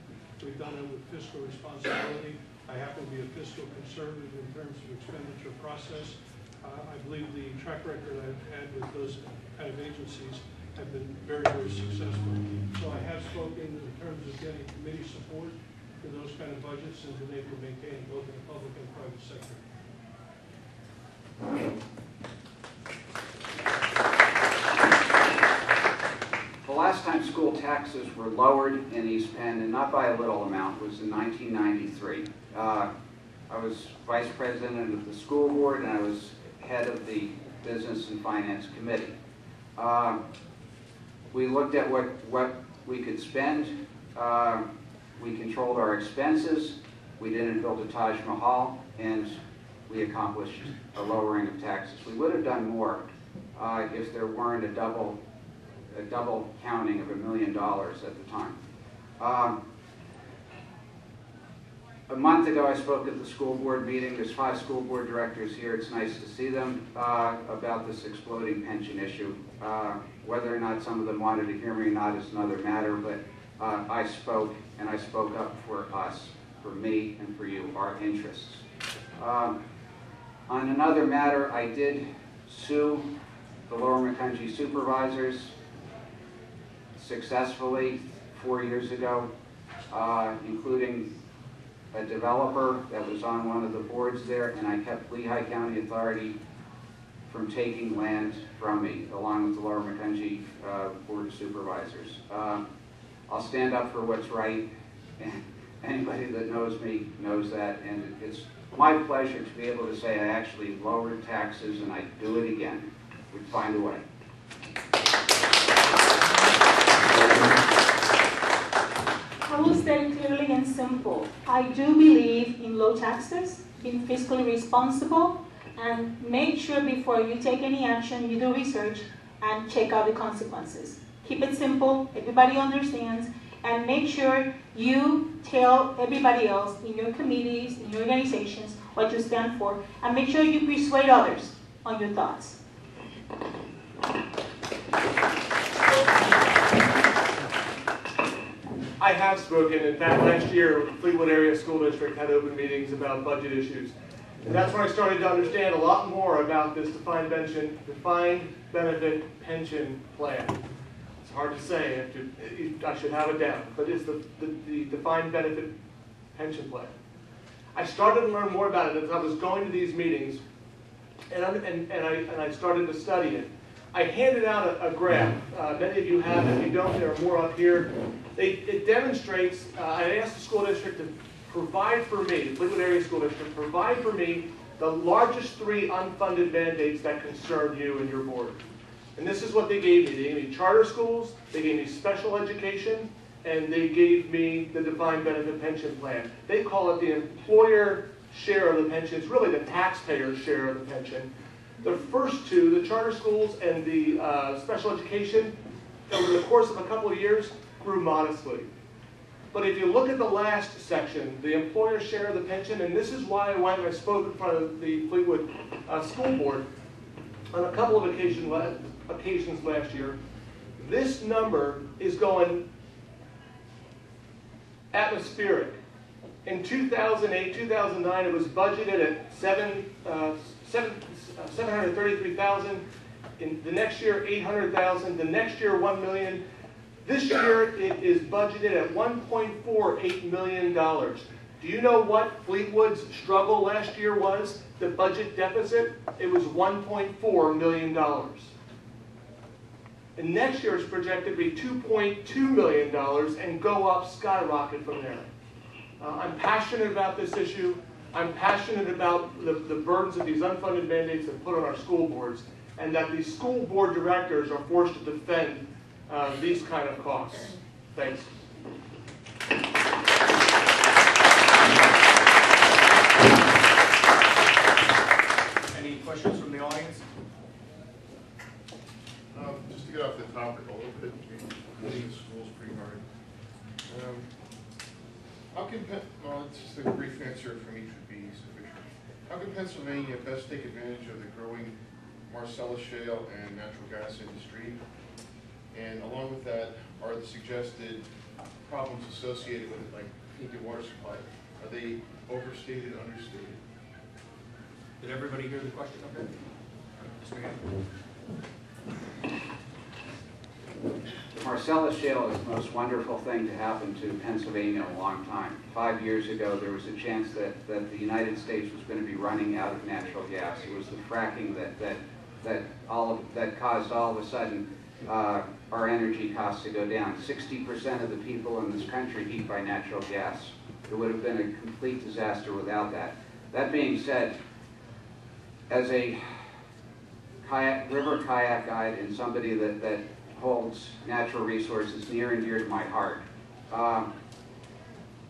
We've done it with fiscal responsibility. I happen to be a fiscal conservative in terms of expenditure process. I believe the track record I've had with those kind of agencies have been very, very successful. So I have spoken in terms of getting committee support for those kind of budgets and been able to maintain both in the public and private sector. The last time school taxes were lowered in East Penn, and not by a little amount, was in 1993. I was vice president of the school board, and I was head of the Business and Finance Committee. We looked at what we could spend. We controlled our expenses. We didn't build a Taj Mahal, and we accomplished a lowering of taxes. We would have done more if there weren't a double counting of $1 million at the time. A month ago, I spoke at the school board meeting. There's 5 school board directors here. It's nice to see them about this exploding pension issue. Whether or not some of them wanted to hear me or not is another matter, but I spoke, and I spoke up for us, for me, and for you, our interests. On another matter, I did sue the Lower Macungie supervisors successfully 4 years ago, including a developer that was on one of the boards there, and I kept Lehigh County Authority from taking land from me, along with the Lower Macungie Board of Supervisors. I'll stand up for what's right, and anybody that knows me knows that, and it's my pleasure to be able to say I actually lowered taxes and I'd do it again. We'd find a way. I will state clearly and simple. I do believe in low taxes, being fiscally responsible, and make sure before you take any action, you do research and check out the consequences. Keep it simple, everybody understands, and make sure you tell everybody else in your committees, in your organizations, what you stand for, and make sure you persuade others on your thoughts. I have spoken. In fact, last year, Fleetwood Area School District had open meetings about budget issues. And that's when I started to understand a lot more about this defined benefit pension plan. It's hard to say. I should have it down, but it's the defined benefit pension plan. I started to learn more about it as I was going to these meetings, and I started to study it. I handed out a graph. Many of you have. If you don't, there are more up here. It demonstrates, I asked the school district to provide for me, the Fleetwood Area School District, provide for me the largest 3 unfunded mandates that concern you and your board. And this is what they gave me. They gave me charter schools, they gave me special education, and they gave me the defined benefit pension plan. They call it the employer share of the pension. It's really the taxpayer share of the pension. The first 2, the charter schools and the special education, over the course of a couple of years, grew modestly. But if you look at the last section, the employer share of the pension, and this is why I went and I spoke in front of the Fleetwood School Board on a couple of occasions last year, this number is going atmospheric. In 2008, 2009, it was budgeted at $733,000. In the next year, 800,000. The next year, 1 million. This year, it is budgeted at $1.48 million. Do you know what Fleetwood's struggle last year was? The budget deficit? It was $1.4 million. And next year is projected to be $2.2 million and go up, skyrocket from there. I'm passionate about this issue. I'm passionate about the burdens that these unfunded mandates have put on our school boards, and that these school board directors are forced to defend these kind of costs. Thanks. Any questions from the audience? Just to get off the topic a little bit, cleaning the schools pretty hard. How can well, it's just a brief answer from each would be sufficient. How can Pennsylvania best take advantage of the growing Marcellus shale and natural gas industry? And along with that, are the suggested problems associated with it, like tainted water supply, are they overstated, understated? Did everybody hear the question? Okay. Mr. Gannon? The Marcellus shale is the most wonderful thing to happen to Pennsylvania in a long time. 5 years ago, there was a chance that the United States was going to be running out of natural gas. It was the fracking that caused all of a sudden our energy costs to go down. 60% of the people in this country heat by natural gas. It would have been a complete disaster without that. That being said, as a river kayak guide and somebody that holds natural resources near and dear to my heart,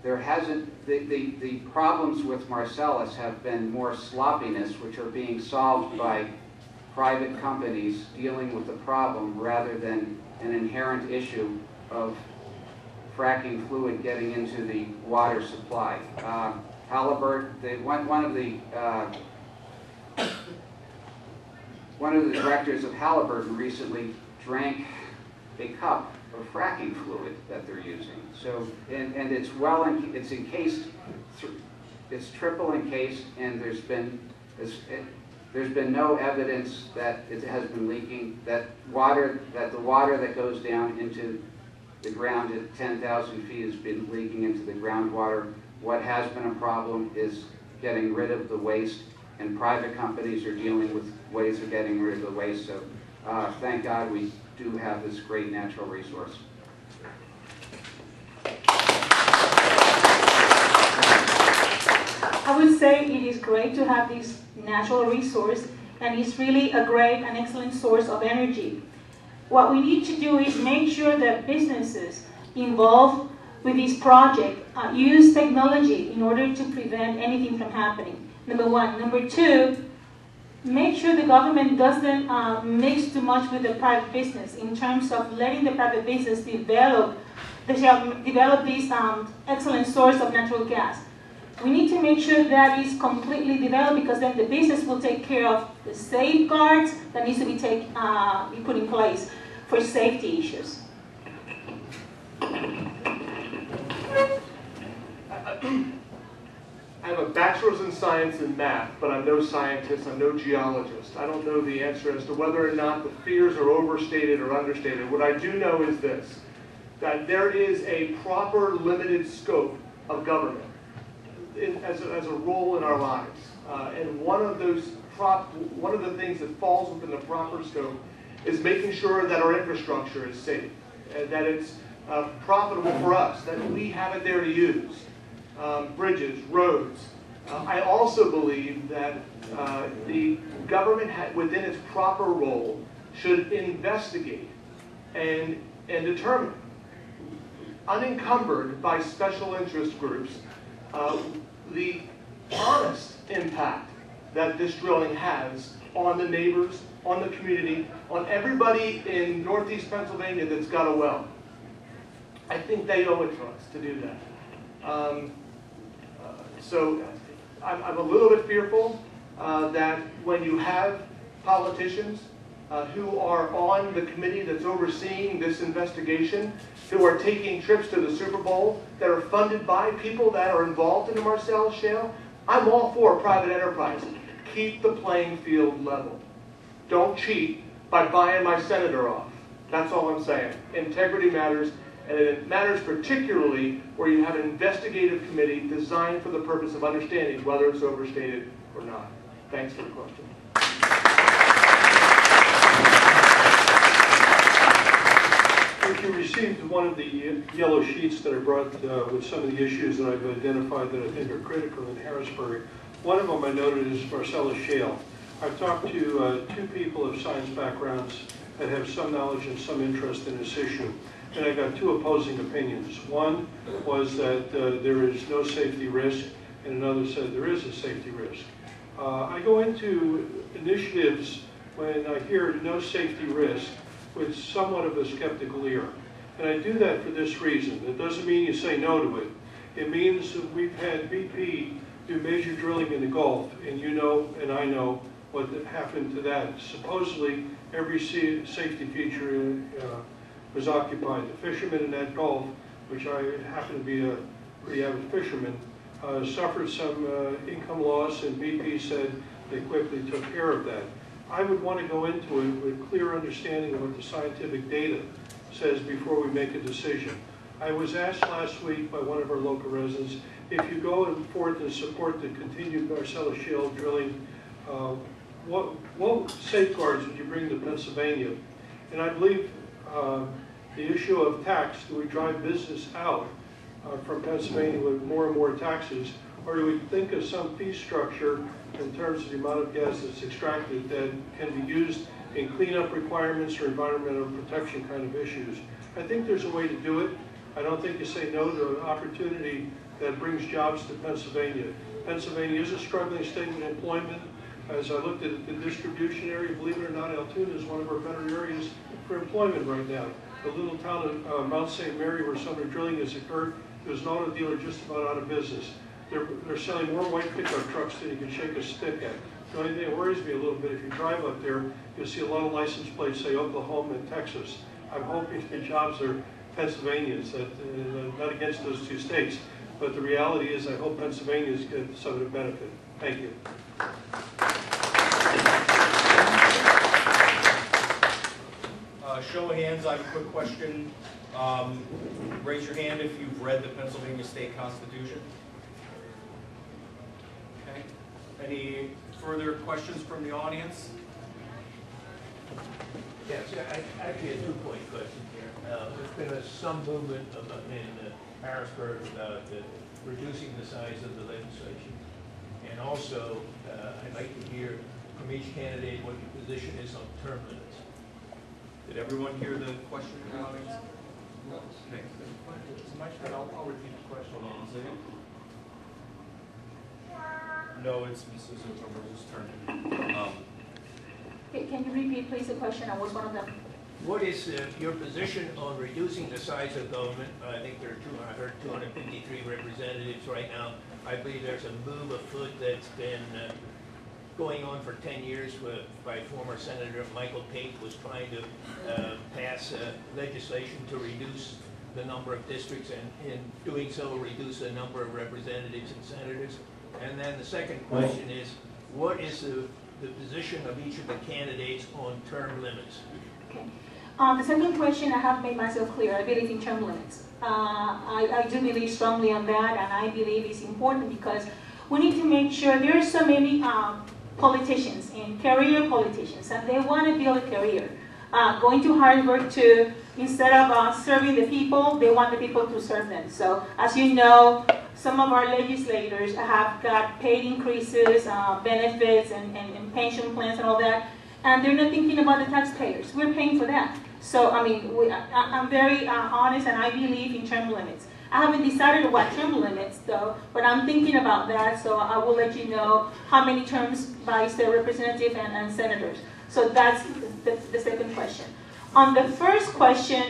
there hasn't, the problems with Marcellus have been more sloppiness, which are being solved by private companies dealing with the problem rather than an inherent issue of fracking fluid getting into the water supply. Halliburton, one of the directors of Halliburton recently drank a cup of fracking fluid that they're using. So, and it's it's encased, it's triple encased, and there's been no evidence that it has been leaking. That the water that goes down into the ground at 10,000 feet has been leaking into the groundwater. What has been a problem is getting rid of the waste, and private companies are dealing with ways of getting rid of the waste. So thank God we do have this great natural resource. I would say it is great to have this natural resource, and it's really a great and excellent source of energy. What we need to do is make sure that businesses involved with this project use technology in order to prevent anything from happening. Number one. Number two, make sure the government doesn't mix too much with the private business in terms of letting the private business develop this excellent source of natural gas. We need to make sure that is completely developed, because then the business will take care of the safeguards that needs to be put in place for safety issues. I have a bachelor's in science and math, but I'm no scientist, I'm no geologist. I don't know the answer as to whether or not the fears are overstated or understated. What I do know is this, that there is a proper limited scope of government as a role in our lives. And one of the things that falls within the proper scope is making sure that our infrastructure is safe, and that it's profitable for us, that we have it there to use. Bridges, roads. I also believe that the government, within its proper role, should investigate and determine, unencumbered by special interest groups, the honest impact that this drilling has on the neighbors, on the community, on everybody in Northeast Pennsylvania that's got a well. I think they owe it to us to do that. So I'm a little bit fearful that when you have politicians who are on the committee that's overseeing this investigation, who are taking trips to the Super Bowl, that are funded by people that are involved in the Marcellus shale, I'm all for private enterprise. Keep the playing field level. Don't cheat by buying my senator off. That's all I'm saying. Integrity matters, and it matters particularly where you have an investigative committee designed for the purpose of understanding whether it's overstated or not. Thanks for the question. If you received one of the yellow sheets that I brought with some of the issues that I've identified that I think are critical in Harrisburg, one of them I noted is Marcellus Shale. I've talked to two people of science backgrounds that have some knowledge and some interest in this issue, and I got two opposing opinions. One was that there is no safety risk, and another said there is a safety risk. I go into initiatives when I hear no safety risk with somewhat of a skeptical ear. And I do that for this reason. It doesn't mean you say no to it. It means that we've had BP do major drilling in the Gulf, and you know and I know what happened to that. Supposedly, every safety feature was occupied. The fishermen in that Gulf, which I happen to be a pretty avid fisherman, suffered some income loss, and BP said they quickly took care of that. I would want to go into it with a clear understanding of what the scientific data says before we make a decision. I was asked last week by one of our local residents, if you go forth and support the continued Marcellus Shale drilling, what safeguards would you bring to Pennsylvania? And I believe the issue of tax, do we drive business out from Pennsylvania with more and more taxes, or do we think of some fee structure in terms of the amount of gas that's extracted that can be used in cleanup requirements or environmental protection kind of issues? I think there's a way to do it. I don't think you say no to an opportunity that brings jobs to Pennsylvania. Pennsylvania is a struggling state with employment. As I looked at the distribution area, believe it or not, Altoona is one of our better areas for employment right now. The little town of Mount St. Mary, where some of the drilling has occurred, there's an auto dealer just about out of business. They're selling more white pickup trucks than you can shake a stick at. The only thing that worries me a little bit, if you drive up there, you'll see a lot of license plates say Oklahoma and Texas. I'm hoping the jobs are Pennsylvanians, not against those two states. But the reality is I hope Pennsylvanians get some of the benefit. Thank you. Show of hands, I have a quick question. Raise your hand if you've read the Pennsylvania State Constitution. Okay. Any further questions from the audience? Yes, actually a two-point question here. There's been some movement in Harrisburg about reducing the size of the legislation. And also, I'd like to hear from each candidate what your position is on term limits. Did everyone hear the question in the audience? No. Okay. I'll repeat the question. Hold on a second. No, it's Mrs. O'Connell's turn. Can you repeat, please, the question? I was one of them. What is your position on reducing the size of government? I think there are I heard 253 representatives right now. I believe there's a move afoot that's been going on for 10 years by former Senator Michael Pate, was trying to pass legislation to reduce the number of districts, and in doing so reduce the number of representatives and senators. And then the second question is, what is the position of each of the candidates on term limits? Okay. The second question, I have made myself clear. I believe in term limits. I do believe strongly on that, and I believe it's important because we need to make sure there are so many politicians and career politicians, and they want to build a career. Going to Harrisburg to, instead of serving the people, they want the people to serve them. So, as you know, some of our legislators have got paid increases, benefits, and pension plans and all that, and they're not thinking about the taxpayers. We're paying for that. So, I mean, I'm very honest, and I believe in term limits. I haven't decided what term limits, though, but I'm thinking about that, so I will let you know how many terms by state representative and senators. So that's the second question. On the first question,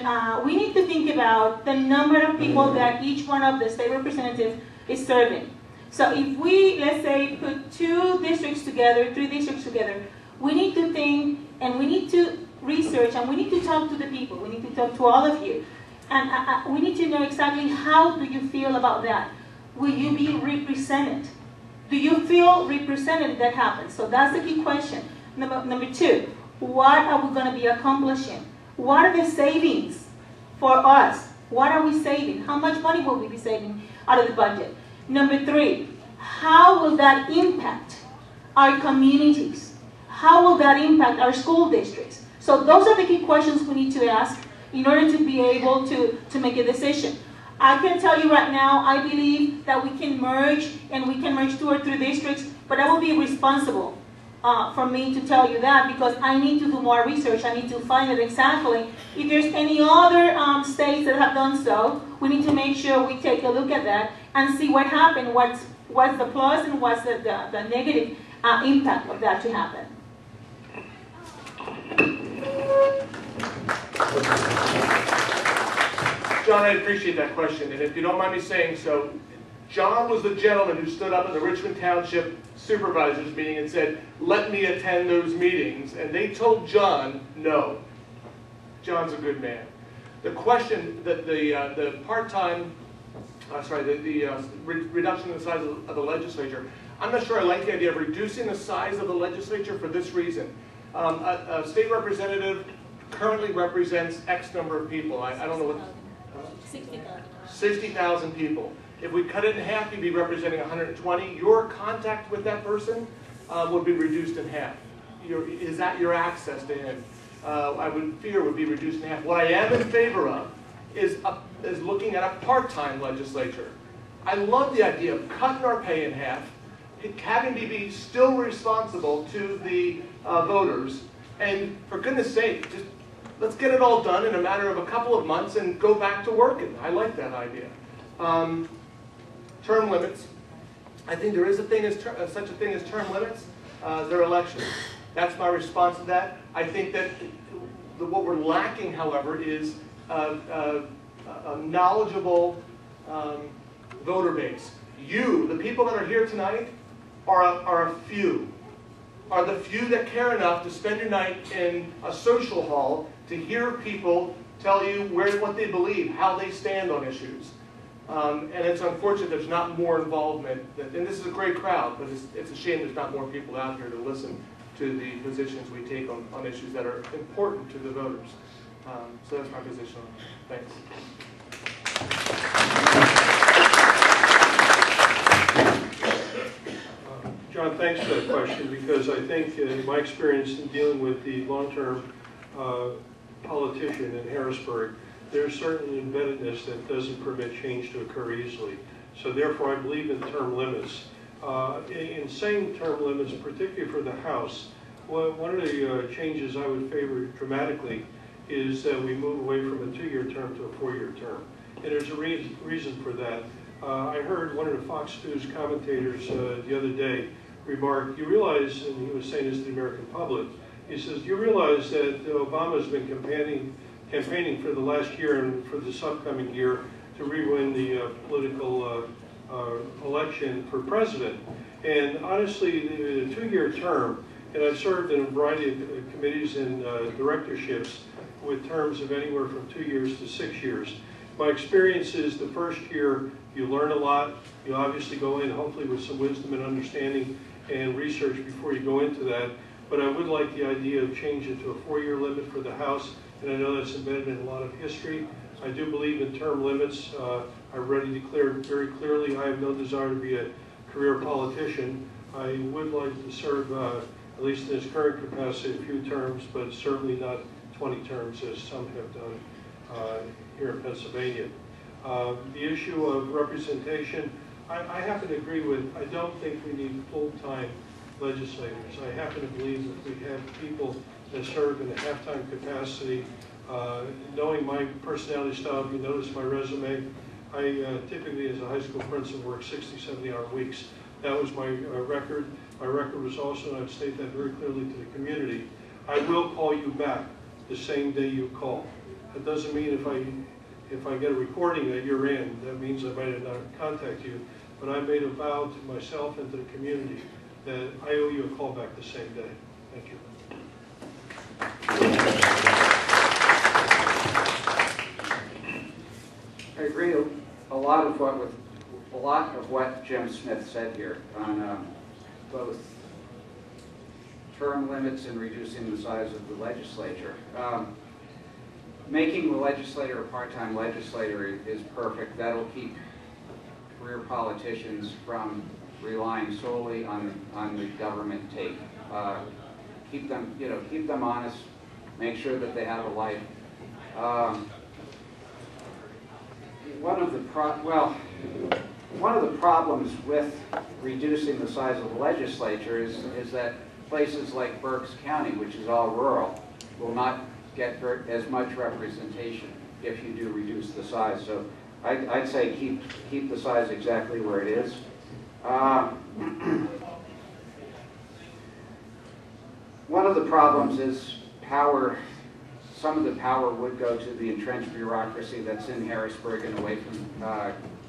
we need to think about the number of people that each one of the state representatives is serving. So if we, let's say, put 2 districts together, 3 districts together, we need to think, and we need to research, and we need to talk to the people. We need to talk to all of you. And we need to know exactly how do you feel about that. Will you be represented? Do you feel represented if that happens? So that's the key question. Number 2, what are we going to be accomplishing? What are the savings for us? What are we saving? How much money will we be saving out of the budget? Number 3, how will that impact our communities? How will that impact our school districts? So those are the key questions we need to ask in order to be able to make a decision. I can tell you right now, I believe that we can merge, and we can merge 2 or 3 districts, but I will be responsible for me to tell you that, because I need to do more research. I need to find out exactly if there's any other states that have done so. We need to make sure we take a look at that and see what happened, what's the plus and what's the negative impact of that to happen. John, I appreciate that question, and if you don't mind me saying so, John was the gentleman who stood up at the Richmond Township Supervisors meeting and said, let me attend those meetings, and they told John, no. John's a good man. The question that the part-time, reduction in the size of the legislature, I'm not sure I like the idea of reducing the size of the legislature for this reason. A state representative currently represents X number of people. I don't know what. 60,000 people. If we cut it in half, you'd be representing 120. Your contact with that person would be reduced in half. Is that your access to him? I would fear would be reduced in half. What I am in favor of is looking at a part-time legislature. I love the idea of cutting our pay in half, having to be still responsible to the voters, and for goodness sake, just let's get it all done in a matter of a couple of months and go back to working. I like that idea. Term limits. I think there is such a thing as term limits. They're elections. That's my response to that. I think that what we're lacking, however, is a knowledgeable voter base. You, the people that are here tonight, are a few. Are the few that care enough to spend your night in a social hall to hear people tell you what they believe, how they stand on issues. And it's unfortunate there's not more involvement. And this is a great crowd, but it's a shame there's not more people out here to listen to the positions we take on issues that are important to the voters. So that's my position on it. Thanks. John, thanks for that question, because I think in my experience in dealing with the long-term politician in Harrisburg, there's certain embeddedness that doesn't permit change to occur easily. So therefore, I believe in term limits. In saying term limits, particularly for the House, one of the changes I would favor dramatically is that we move away from a 2-year term to a 4-year term. And there's a reason for that. I heard one of the Fox News commentators the other day remark, you realize, and he was saying this to the American public, he says, you realize that Obama has been campaigning for the last year and for this upcoming year to re-win the political election for president. And honestly, the 2-year term, and I've served in a variety of committees and directorships with terms of anywhere from 2 years to 6 years. My experience is the first year you learn a lot. You obviously go in hopefully with some wisdom and understanding and research before you go into that. But I would like the idea of changing it to a 4-year limit for the House, and I know that's embedded in a lot of history. I do believe in term limits. I've already declared very clearly I have no desire to be a career politician. I would like to serve, at least in its current capacity, a few terms, but certainly not 20 terms as some have done here in Pennsylvania. The issue of representation, I happen to agree with, I don't think we need full-time legislators. I happen to believe that we have people that serve in a half-time capacity. Knowing my personality style, if you notice my resume, I typically as a high school principal work 60, 70-hour weeks. That was my record. My record was also, and I've stated that very clearly to the community, I will call you back the same day you call. That doesn't mean if I get a recording that you're in, that means I might not contact you, but I made a vow to myself and to the community that I owe you a call back the same day. Thank you. I agree a lot of what Jim Smith said here on both term limits and reducing the size of the legislature. Making the legislator a part-time legislator is perfect. That'll keep career politicians from relying solely on the government take. Keep them honest. Make sure that they have a life. One of the problems with reducing the size of the legislature is that places like Berks County, which is all rural, will not get as much representation if you do reduce the size. So I'd say keep the size exactly where it is. One of the problems is power. Some of the power would go to the entrenched bureaucracy that's in Harrisburg and away from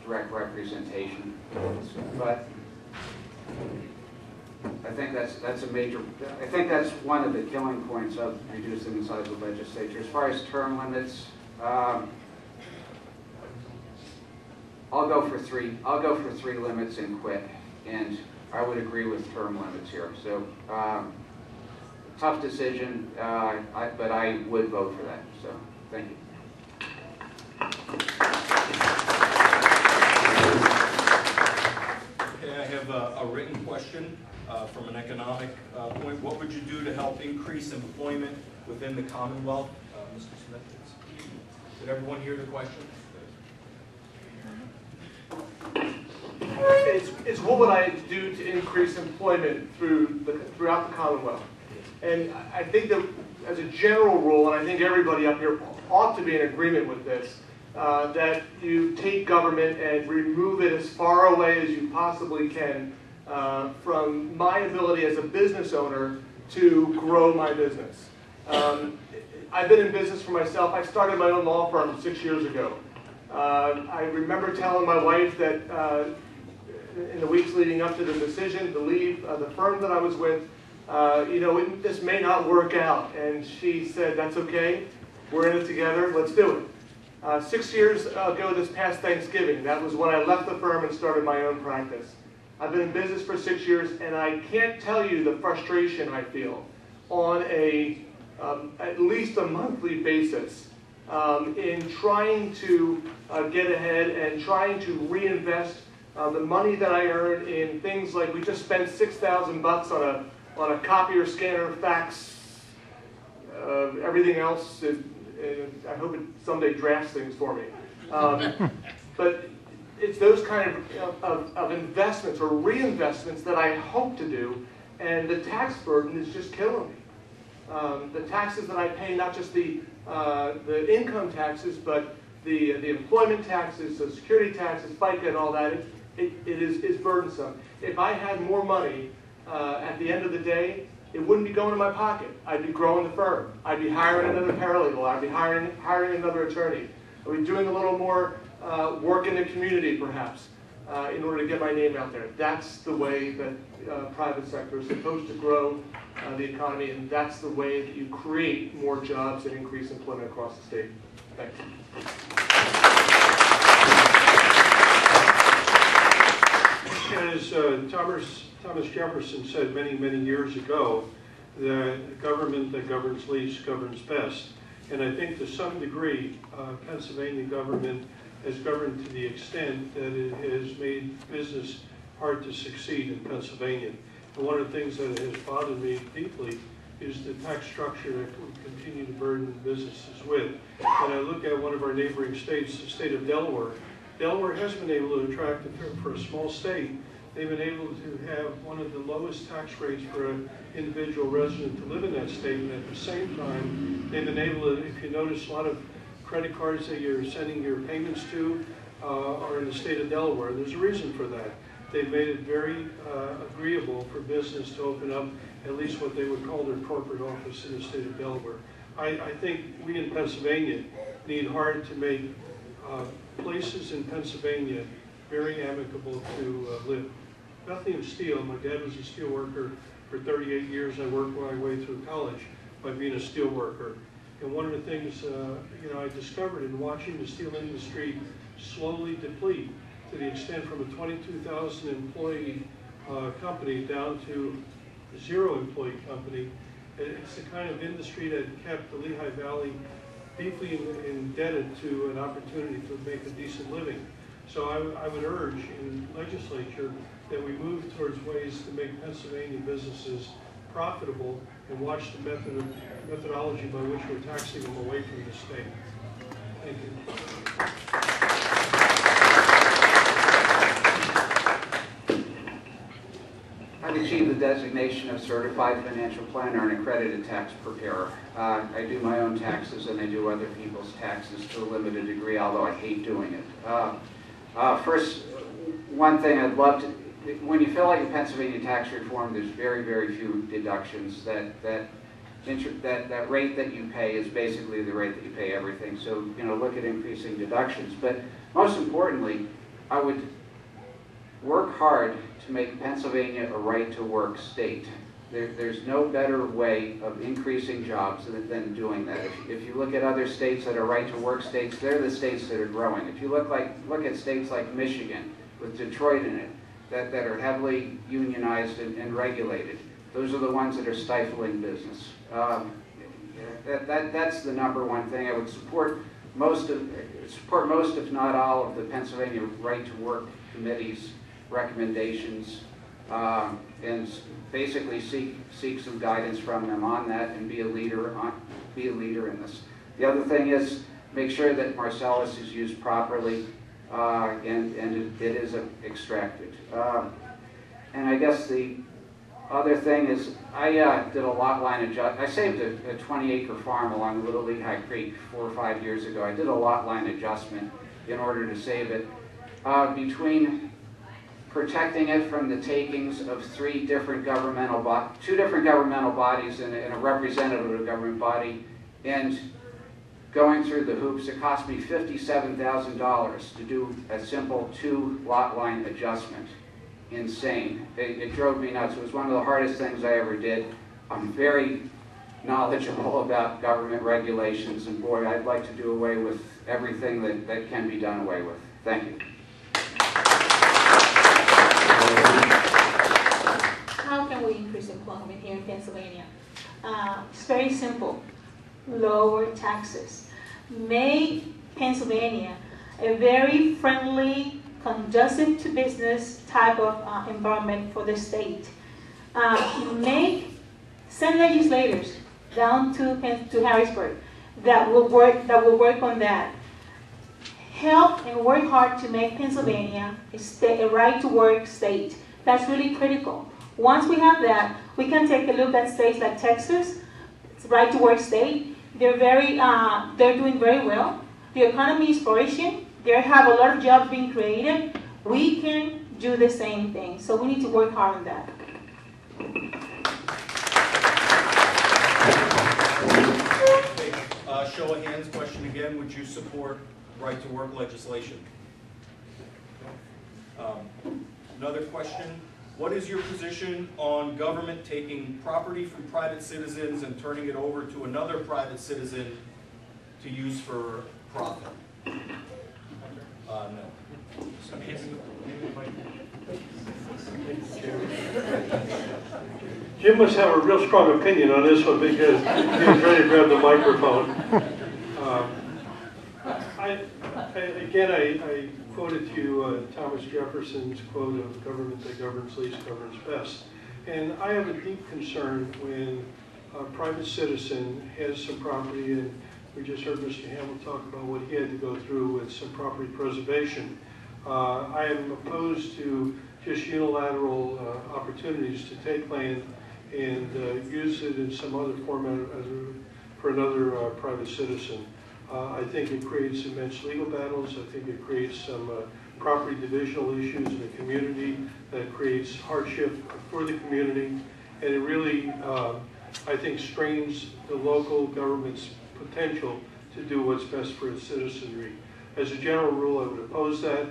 direct representation. But I think that's a major. I think that's one of the killing points of reducing the size of the legislature. As far as term limits, I'll go for three. I'll go for 3 limits and quit. And I would agree with term limits here. So tough decision, but I would vote for that. So thank you. Okay, I have a written question from an economic point. What would you do to help increase employment within the Commonwealth? Mr. Smith, did everyone hear the question? It's what would I do to increase employment throughout the Commonwealth? And I think that as a general rule, and I think everybody up here ought to be in agreement with this, that you take government and remove it as far away as you possibly can from my ability as a business owner to grow my business. I've been in business for myself. I started my own law firm 6 years ago. I remember telling my wife that in the weeks leading up to the decision to leave the firm that I was with, this may not work out. And she said, that's okay. We're in it together. Let's do it. 6 years ago this past Thanksgiving, that was when I left the firm and started my own practice. I've been in business for 6 years, and I can't tell you the frustration I feel on at least a monthly basis in trying to get ahead and trying to reinvest the money that I earn in things like we just spent $6,000 on a copier, scanner, fax, everything else. I hope it someday drafts things for me. But it's those kind of investments or reinvestments that I hope to do, and the tax burden is just killing me. The taxes that I pay, not just the income taxes, but the employment taxes, the security taxes, FICA, and all that, it is burdensome. If I had more money at the end of the day, it wouldn't be going in my pocket. I'd be growing the firm. I'd be hiring another paralegal. I'd be hiring another attorney. I'd be doing a little more work in the community, perhaps, in order to get my name out there. That's the way that private sector is supposed to grow the economy, and that's the way that you create more jobs and increase employment across the state. Thank you. As Thomas Jefferson said many, many years ago, the government that governs least governs best. And I think to some degree, Pennsylvania government has governed to the extent that it has made business hard to succeed in Pennsylvania. And one of the things that has bothered me deeply is the tax structure that we continue to burden businesses with. And I look at one of our neighboring states, the state of Delaware. Delaware has been able to attract, for a small state, they've been able to have one of the lowest tax rates for an individual resident to live in that state, and at the same time, they've been able to, if you notice, a lot of credit cards that you're sending your payments to are in the state of Delaware. There's a reason for that. They've made it very agreeable for business to open up at least what they would call their corporate office in the state of Delaware. I think we in Pennsylvania need hard to make places in Pennsylvania very amicable to live. Nothing of steel. My dad was a steel worker for 38 years. I worked my way through college by being a steel worker. And one of the things I discovered in watching the steel industry slowly deplete to the extent from a 22,000 employee company down to zero-employee company. It's the kind of industry that kept the Lehigh Valley deeply indebted to an opportunity to make a decent living. So I would urge in legislature that we move towards ways to make Pennsylvania businesses profitable and watch the methodology by which we're taxing them away from the state. Thank you. I've achieved the designation of certified financial planner and accredited tax preparer. I do my own taxes and I do other people's taxes to a limited degree, although I hate doing it. First, one thing I'd love to, when you feel like in Pennsylvania tax reform, there's very, very few deductions. That rate that you pay is basically the rate that you pay everything. So, you know, look at increasing deductions. But most importantly, I would work hard to make Pennsylvania a right-to-work state. There's no better way of increasing jobs than doing that. If you look at other states that are right-to-work states, they're the states that are growing. If you look at states like Michigan, with Detroit in it, that are heavily unionized and regulated, those are the ones that are stifling business. That's the number one thing. I would support most, if not all, of the Pennsylvania Right-to-Work Committee's recommendations, and basically seek some guidance from them on that and be a leader in this. The other thing is make sure that Marcellus is used properly and it is extracted. And I guess the other thing is I did a lot line adjustment. I saved a 20-acre farm along Little Lehigh Creek 4 or 5 years ago. I did a lot line adjustment in order to save it. Between protecting it from the takings of two different governmental bodies and a representative of a government body, and going through the hoops, it cost me $57,000 to do a simple 2-lot line adjustment. Insane. It drove me nuts. It was one of the hardest things I ever did. I'm very knowledgeable about government regulations, and boy, I'd like to do away with everything that can be done away with. Thank you. How can we increase employment here in Pennsylvania? It's very simple. Lower taxes. Make Pennsylvania a very friendly, conducive to business type of environment for the state. Send legislators down to Harrisburg that will work on that. Help and work hard to make Pennsylvania a right-to-work state. That's really critical. Once we have that, we can take a look at states like Texas. It's a right-to-work state. They're doing very well. The economy is flourishing. They have a lot of jobs being created. We can do the same thing. So we need to work hard on that. Okay. Show of hands question again. Would you support right-to-work legislation? Another question. What is your position on government taking property from private citizens and turning it over to another private citizen to use for profit? No. Jim must have a real strong opinion on this one because he was ready to grab the microphone. I quoted to you Thomas Jefferson's quote of government that governs least governs best. And I have a deep concern when a private citizen has some property, and we just heard Mr. Hamill talk about what he had to go through with some property preservation. I am opposed to just unilateral opportunities to take land and use it in some other format for another private citizen. I think it creates immense legal battles. I think it creates some property divisional issues in the community that creates hardship for the community. And it really, I think, strains the local government's potential to do what's best for its citizenry. As a general rule, I would oppose that.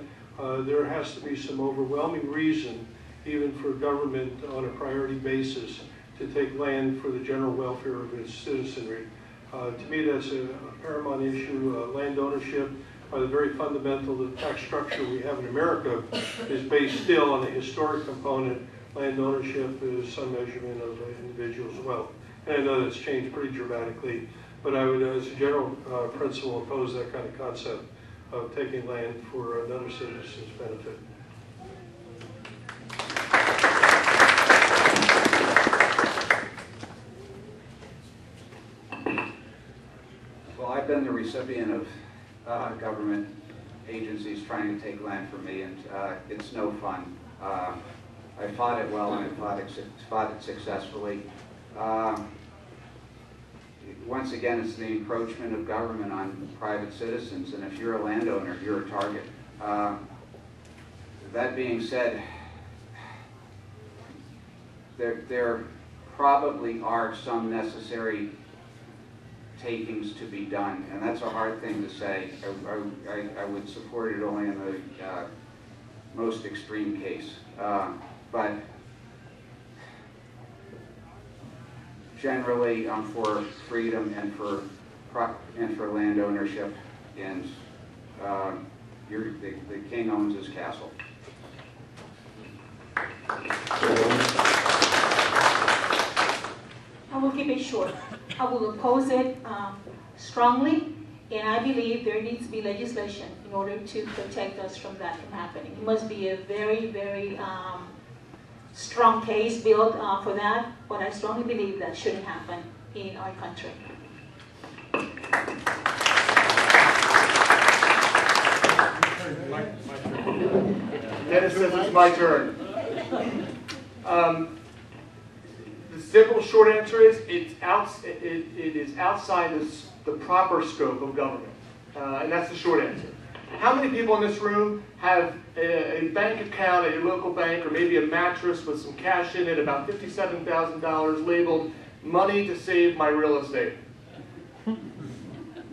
There has to be some overwhelming reason, even for government on a priority basis, to take land for the general welfare of its citizenry. To me, that's a paramount issue. Land ownership are the very fundamental. The tax structure we have in America is based still on the historic component land ownership is some measurement of an individual's wealth. And I know that's changed pretty dramatically, but I would, as a general principle, oppose that kind of concept of taking land for another citizen's benefit. Well, I've been the recipient of government agencies trying to take land from me, and it's no fun. I fought it well, and I fought it successfully. Once again, it's the encroachment of government on private citizens, and if you're a landowner, you're a target. That being said, there probably are some necessary takings to be done, and that's a hard thing to say. I would support it only in the most extreme case. But generally, I'm for freedom and for land ownership, and the king owns his castle. I will keep it short. I will oppose it strongly, and I believe there needs to be legislation in order to protect us from that from happening. It must be a very, very strong case built for that, but I strongly believe that shouldn't happen in our country. Dennis says it's my turn. The simple short answer is it is outside the proper scope of government, and that's the short answer. How many people in this room have a bank account at your local bank, or maybe a mattress with some cash in it, about $57,000, labeled "money to save my real estate"?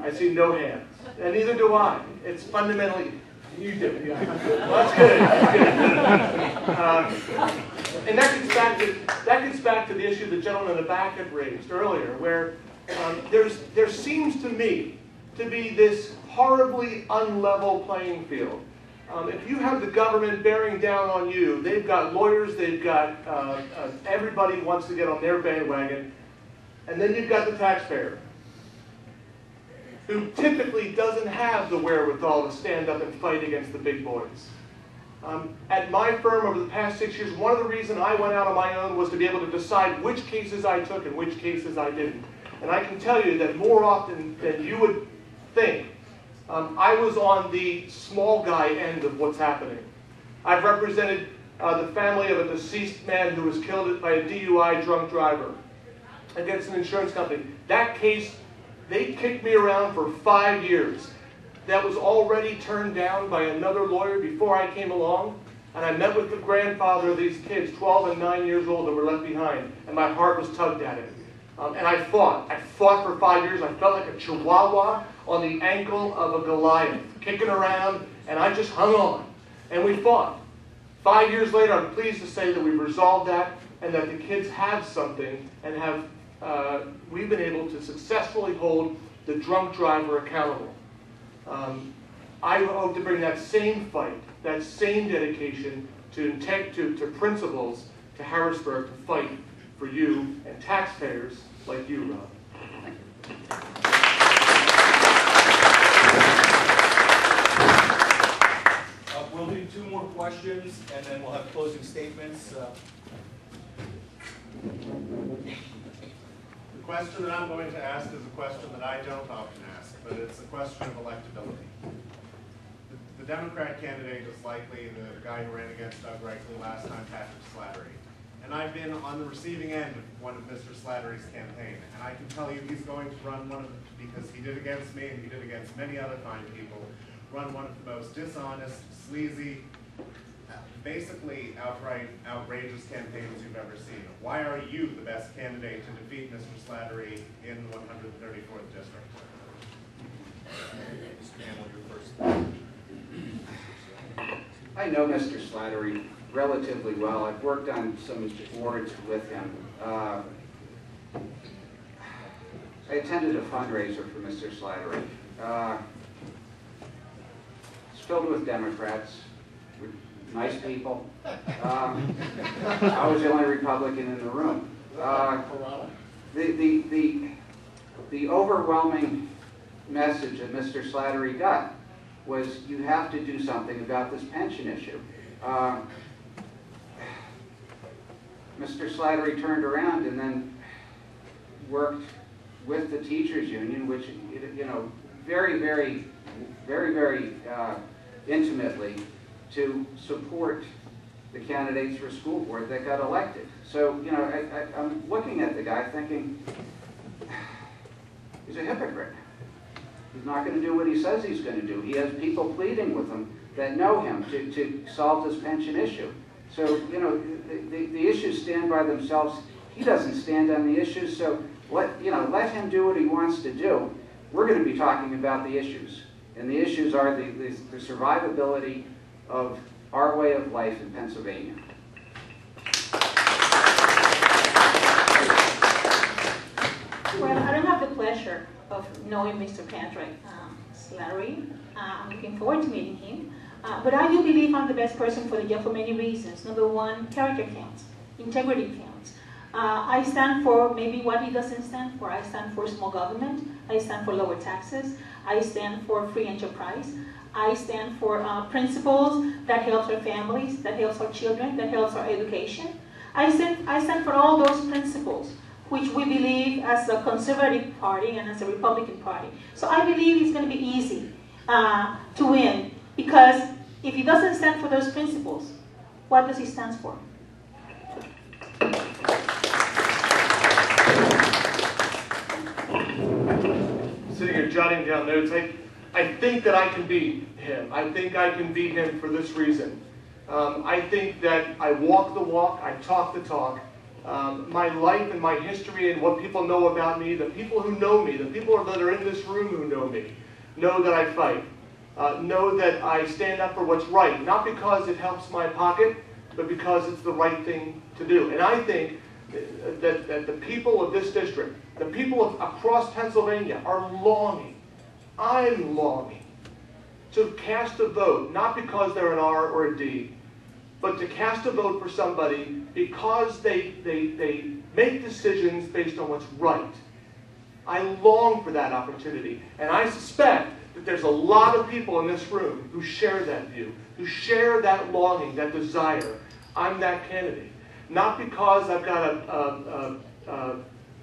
I see no hands, and neither do I. It's fundamentally, you do, yeah. Well, that's good. That's good. And that gets back to the issue the gentleman in the back had raised earlier, where there seems to me to be this horribly unlevel playing field. If you have the government bearing down on you, they've got lawyers, they've got everybody wants to get on their bandwagon, and then you've got the taxpayer, who typically doesn't have the wherewithal to stand up and fight against the big boys. At my firm over the past 6 years, one of the reasons I went out on my own was to be able to decide which cases I took and which cases I didn't. And I can tell you that more often than you would think, I was on the small guy end of what's happening. I've represented the family of a deceased man who was killed by a DUI drunk driver against an insurance company. That case, they kicked me around for 5 years. That was already turned down by another lawyer before I came along. And I met with the grandfather of these kids, 12 and 9 years old, that were left behind. And my heart was tugged at it. And I fought. I fought for 5 years. I felt like a chihuahua on the ankle of a Goliath, kicking around, and I just hung on. And we fought. 5 years later, I'm pleased to say that we've resolved that, and that the kids have something, and we've been able to successfully hold the drunk driver accountable. I hope to bring that same fight, that same dedication to principles to Harrisburg to fight for you and taxpayers like you, Rob. Thank you. We'll do 2 more questions, and then we'll have closing statements. The question that I'm going to ask is a question that I don't often ask, but it's a question of electability. The Democrat candidate is likely the guy who ran against Doug Reichley last time, Patrick Slattery. And I've been on the receiving end of one of Mr. Slattery's campaign, and I can tell you he's going to run one of, because he did against me and he did against many other fine people, run one of the most dishonest, sleazy, basically outright outrageous campaigns you've ever seen. Why are you the best candidate to defeat Mr. Slattery in the 134th District? Mr. Campbell, you're first. I know Mr. Slattery relatively well. I've worked on some boards with him. I attended a fundraiser for Mr. Slattery. It's filled with Democrats. nice people. I was the only Republican in the room. The overwhelming message that Mr. Slattery got was you have to do something about this pension issue. Mr. Slattery turned around and then worked with the teachers union, which, you know, very intimately to support the candidates for school board that got elected. So, you know, I'm looking at the guy thinking, he's a hypocrite. He's not going to do what he says he's going to do. He has people pleading with him that know him to solve this pension issue. So, you know, the issues stand by themselves. He doesn't stand on the issues, so let him do what he wants to do. We're going to be talking about the issues. And the issues are the survivability of our way of life in Pennsylvania. Well, I don't have the pleasure of knowing Mr. Patrick Slattery. I'm looking forward to meeting him. But I do believe I'm the best person for the job for many reasons. Number one, character counts, integrity counts. I stand for maybe what he doesn't stand for. I stand for small government. I stand for lower taxes. I stand for free enterprise. I stand for principles that helps our families, that helps our children, that helps our education. I stand for all those principles, which we believe as a conservative party and as a Republican party. So I believe it's going to be easy to win, because if he doesn't stand for those principles, what does he stand for? Sitting here jotting down notes, I think that I can beat him. I think I can beat him for this reason. I think that I walk the walk, I talk the talk. My life and my history and what people know about me, the people who know me, the people that are in this room who know me, know that I fight. Know that I stand up for what's right, not because it helps my pocket, but because it's the right thing to do. And I think that the people of this district, the people across Pennsylvania are longing, I'm longing, to cast a vote, not because they're an R or a D, but to cast a vote for somebody because they make decisions based on what's right. I long for that opportunity, and I suspect that there's a lot of people in this room who share that view, who share that longing, that desire. I'm that candidate. Not because I've got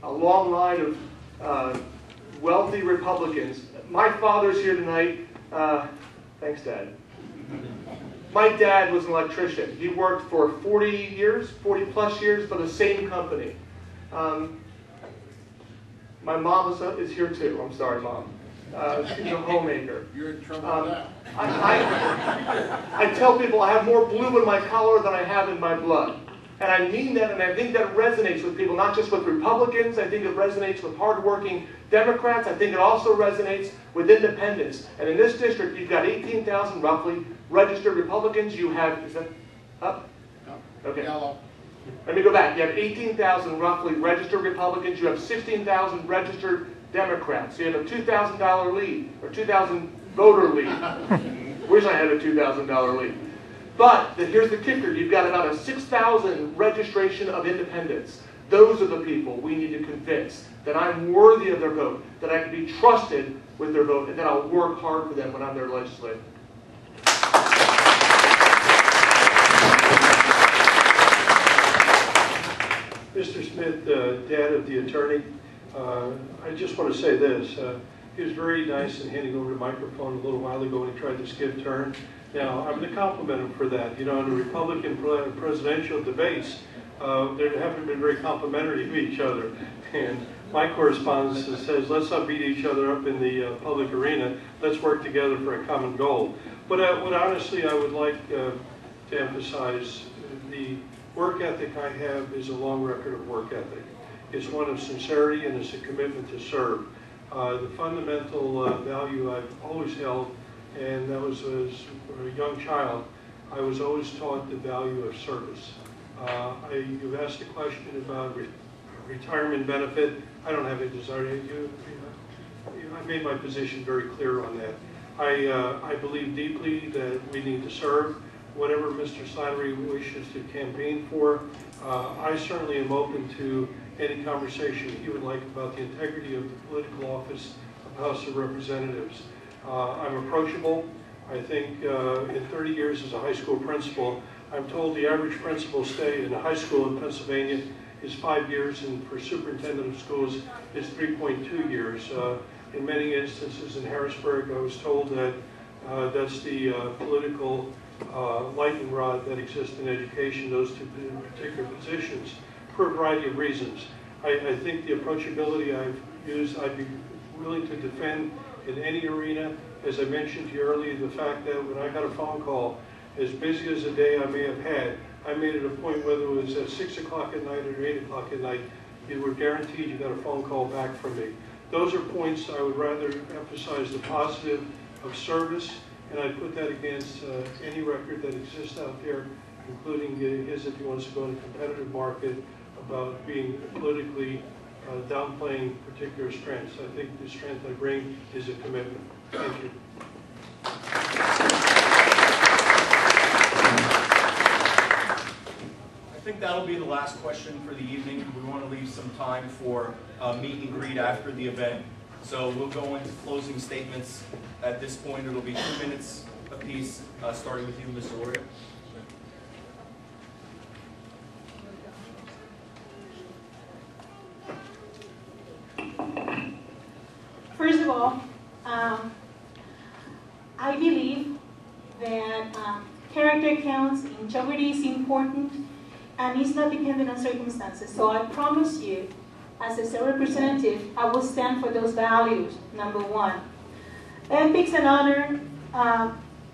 a long line of wealthy Republicans. My father's here tonight. Thanks, Dad. My dad was an electrician. He worked for 40 years, 40 plus years for the same company. My mom is here too. I'm sorry, Mom. She's a homemaker. You're in trouble now. I tell people I have more blue in my collar than I have in my blood. And I mean that, and I think that resonates with people, not just with Republicans. I think it resonates with hardworking Democrats. I think it also resonates with independents. And in this district, you've got 18,000 roughly registered Republicans. You have, is that up? No. Okay. Yellow. Let me go back. You have 18,000 roughly registered Republicans. You have 16,000 registered Democrats. So you have a $2,000 lead, or 2,000 voter lead. Wish I had a $2,000 lead. But here's the kicker. You've got about a 6,000 registration of independents. Those are the people we need to convince that I'm worthy of their vote, that I can be trusted with their vote, and that I'll work hard for them when I'm their legislator. Mr. Smith, dad of the attorney, I just want to say this. He was very nice in handing over the microphone a little while ago when he tried to skip turn. Now, I'm going to compliment him for that. You know, in the Republican presidential debates, they haven't been very complimentary of each other. And my correspondence says, let's not beat each other up in the public arena. Let's work together for a common goal. But what honestly I would like to emphasize, the work ethic I have is a long record of work ethic. It's one of sincerity and it's a commitment to serve. The fundamental value I've always held, and that was as a young child, I was always taught the value of service. You've asked a question about retirement benefit. I don't have a desire. I made my position very clear on that. I believe deeply that we need to serve. whatever Mr. Slattery wishes to campaign for. I certainly am open to any conversation he would like about the integrity of the political office of House of Representatives. I'm approachable. I think in 30 years as a high school principal, I'm told the average principal stay in a high school in Pennsylvania is 5 years, and for superintendent of schools is 3.2 years. In many instances in Harrisburg, I was told that that's the political lightning rod that exists in education, those two particular positions, for a variety of reasons. I think the approachability I've used, I'd be willing to defend in any arena. As I mentioned to you earlier, the fact that when I got a phone call, as busy as a day I may have had, I made it a point, whether it was at 6 o'clock at night or 8 o'clock at night, you were guaranteed you got a phone call back from me. Those are points I would rather emphasize the positive of service, and I'd put that against any record that exists out there, including his if he wants to go in a competitive market, about being politically downplaying particular strengths. I think the strength I bring is a commitment. Thank you. I think that'll be the last question for the evening. We want to leave some time for meet and greet after the event. So we'll go into closing statements. At this point, it'll be 2 minutes apiece, starting with you, Ms. Oria. First of all, I believe that character counts, integrity is important, and it's not dependent on circumstances. So I promise you, as a state representative, I will stand for those values, number one. Ethics and honor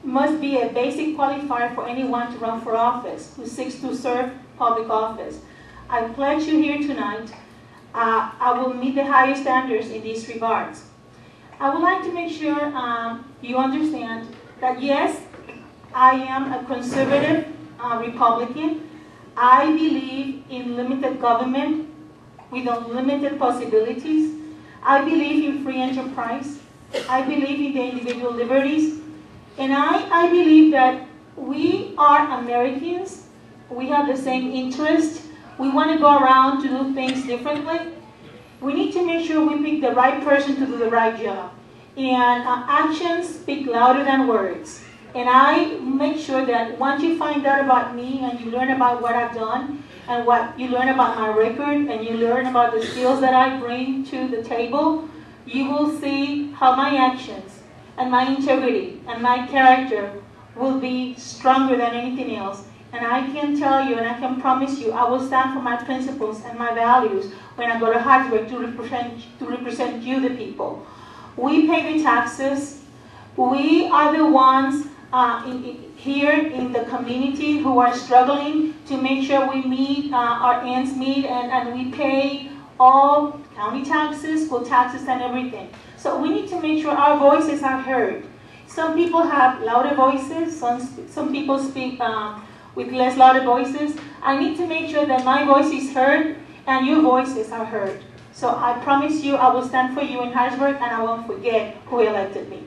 must be a basic qualifier for anyone to run for office who seeks to serve public office. I pledge you here tonight, I will meet the highest standards in these regards. I would like to make sure you understand that yes, I am a conservative Republican. I believe in limited government with unlimited possibilities. I believe in free enterprise. I believe in the individual liberties. And I believe that we are Americans. We have the same interest. We want to go around to do things differently. We need to make sure we pick the right person to do the right job. And actions speak louder than words. And I make sure that once you find out about me and you learn about what I've done and what you learn about my record and you learn about the skills that I bring to the table, you will see how my actions and my integrity and my character will be stronger than anything else. And I can tell you and I can promise you I will stand for my principles and my values when I go to Harrisburg to represent you, the people. We pay the taxes. We are the ones here in the community who are struggling to make sure we meet our ends meet and we pay all county taxes, school taxes, and everything. So we need to make sure our voices are heard. Some people have louder voices, some people speak with less louder voices. I need to make sure that my voice is heard and your voices are heard. So I promise you I will stand for you in Harrisburg and I won't forget who elected me.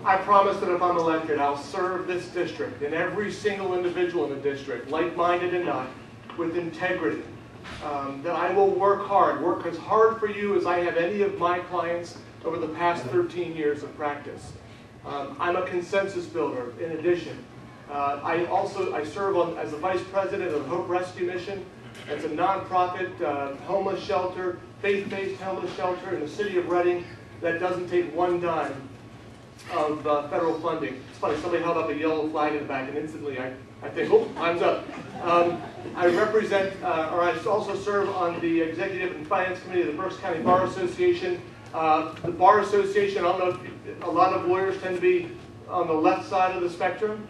I promise that if I'm elected, I'll serve this district and every single individual in the district, like-minded and not, with integrity. That I will work as hard for you as I have any of my clients over the past 13 years of practice. I'm a consensus builder in addition. I serve as the Vice President of Hope Rescue Mission. It's a nonprofit homeless shelter, faith-based homeless shelter in the city of Reading that doesn't take one dime of federal funding. It's funny, somebody held up a yellow flag in the back and instantly I think, oh, time's up. I represent, or I also serve on the Executive and Finance Committee of the Berks County Bar Association. The Bar Association, I don't know if a lot of lawyers tend to be on the left side of the spectrum.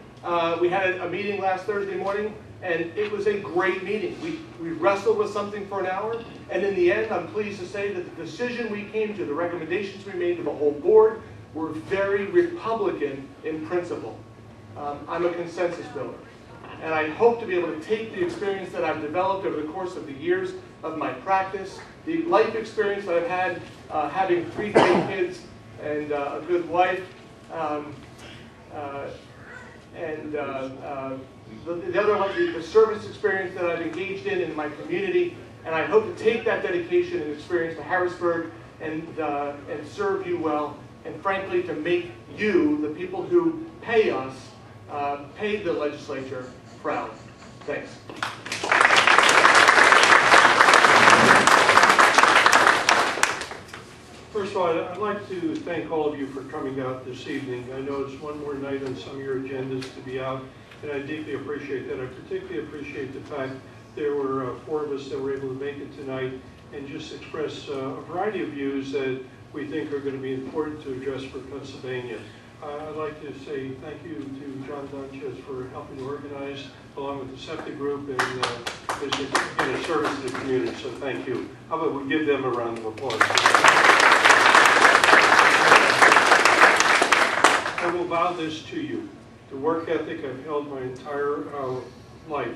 We had a meeting last Thursday morning and it was a great meeting. We wrestled with something for an hour and in the end I'm pleased to say that the decision we came to, the recommendations we made to the whole board were very Republican in principle. I'm a consensus builder. And I hope to be able to take the experience that I've developed over the course of the years of my practice, the life experience that I've had having 3 great kids and a good wife, the service experience that I've engaged in my community, and I hope to take that dedication and experience to Harrisburg and serve you well, and frankly to make you, the people who pay us, pay the legislature, proud. Thanks. First of all, I'd like to thank all of you for coming out this evening. I know it's one more night on some of your agendas to be out, and I deeply appreciate that. I particularly appreciate the fact there were 4 of us that were able to make it tonight and just express a variety of views that we think are going to be important to address for Pennsylvania. I'd like to say thank you to John Dunchez for helping to organize, along with the CEPTA group, and his service to the community, so thank you. How about we give them a round of applause? I will vow this to you. The work ethic I've held my entire life,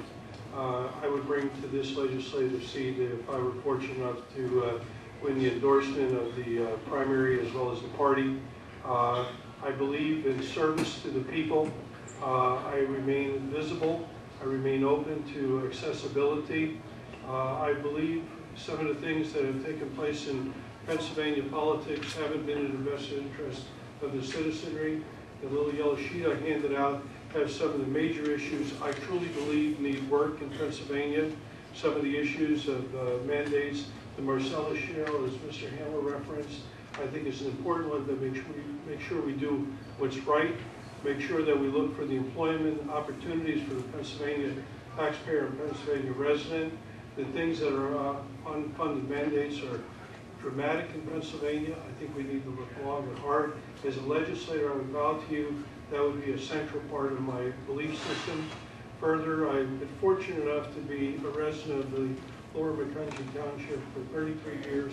I would bring to this legislative seat if I were fortunate enough to win the endorsement of the primary as well as the party. I believe in service to the people. I remain visible. I remain open to accessibility. I believe some of the things that have taken place in Pennsylvania politics haven't been in the best interest of the citizenry. The little yellow sheet I handed out has some of the major issues I truly believe need work in Pennsylvania. Some of the issues of mandates, the Marcellus Shale, as Mr. Hammer referenced, I think is an important one to make sure we do what's right, make sure that we look for the employment opportunities for the Pennsylvania taxpayer and Pennsylvania resident. The things that are unfunded mandates are dramatic in Pennsylvania. I think we need to look long and hard. As a legislator, I would vow to you that would be a central part of my belief system. Further, I've been fortunate enough to be a resident of the Lower Macungie Township for 33 years.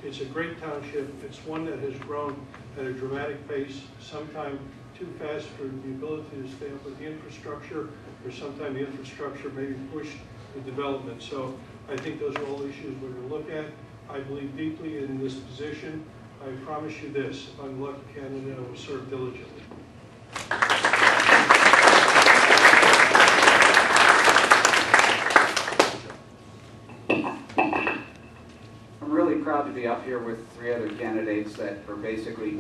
It's a great township. It's one that has grown at a dramatic pace, sometimes too fast for the ability to stay up with the infrastructure, or sometimes the infrastructure may be pushed to development. So I think those are all issues we're going to look at. I believe deeply in this position. I promise you this, if I'm elected candidate, I will serve diligently. I'm really proud to be up here with 3 other candidates that are basically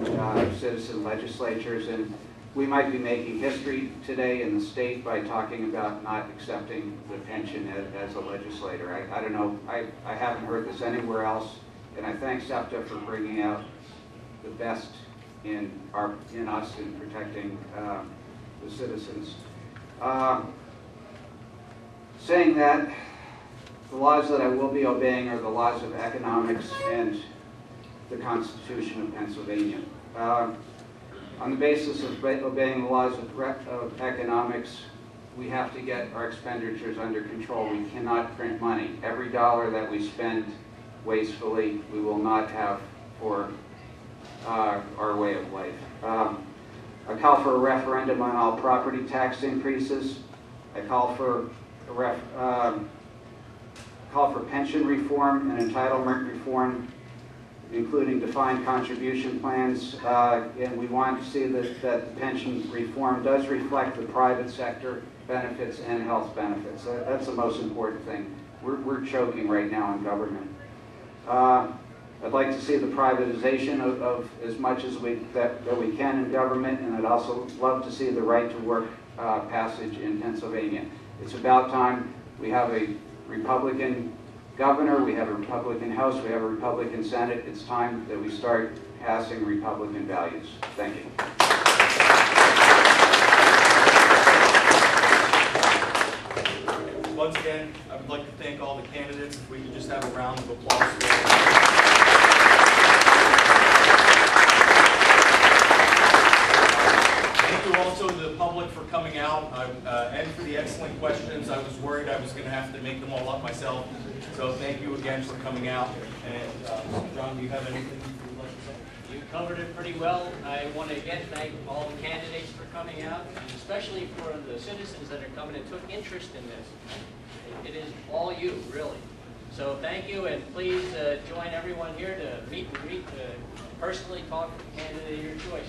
citizen legislatures, and we might be making history today in the state by talking about not accepting the pension as a legislator. I don't know, I haven't heard this anywhere else, and I thank CEPTA for bringing out the best in us in protecting the citizens. Saying that, the laws that I will be obeying are the laws of economics and the Constitution of Pennsylvania. On the basis of obeying the laws of economics, we have to get our expenditures under control. We cannot print money. Every dollar that we spend wastefully, we will not have for our way of life. I call for a referendum on all property tax increases. I call for pension reform and entitlement reform, including defined contribution plans, and we want to see that the pension reform does reflect the private sector benefits and health benefits. That's the most important thing. We're choking right now in government. I'd like to see the privatization of as much as that we can in government, and I'd also love to see the right to work passage in Pennsylvania. It's about time. We have a Republican governor, we have a Republican House, we have a Republican Senate. It's time that we start passing Republican values. Thank you. Once again, I would like to thank all the candidates. If we could just have a round of applause for them. Thank you also to the public for coming out and for the excellent questions. I was worried I was going to have to make them all up myself. So thank you again for coming out. And John, do you have anything you'd like to say? You covered it pretty well. I want to again thank all the candidates for coming out, and especially for the citizens that are coming and took interest in this. It is all you, really. So thank you, and please join everyone here to meet and greet, personally talk to the candidate of your choice.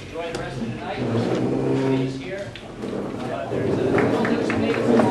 Enjoy the rest of the night. There's some space here. There's a little new space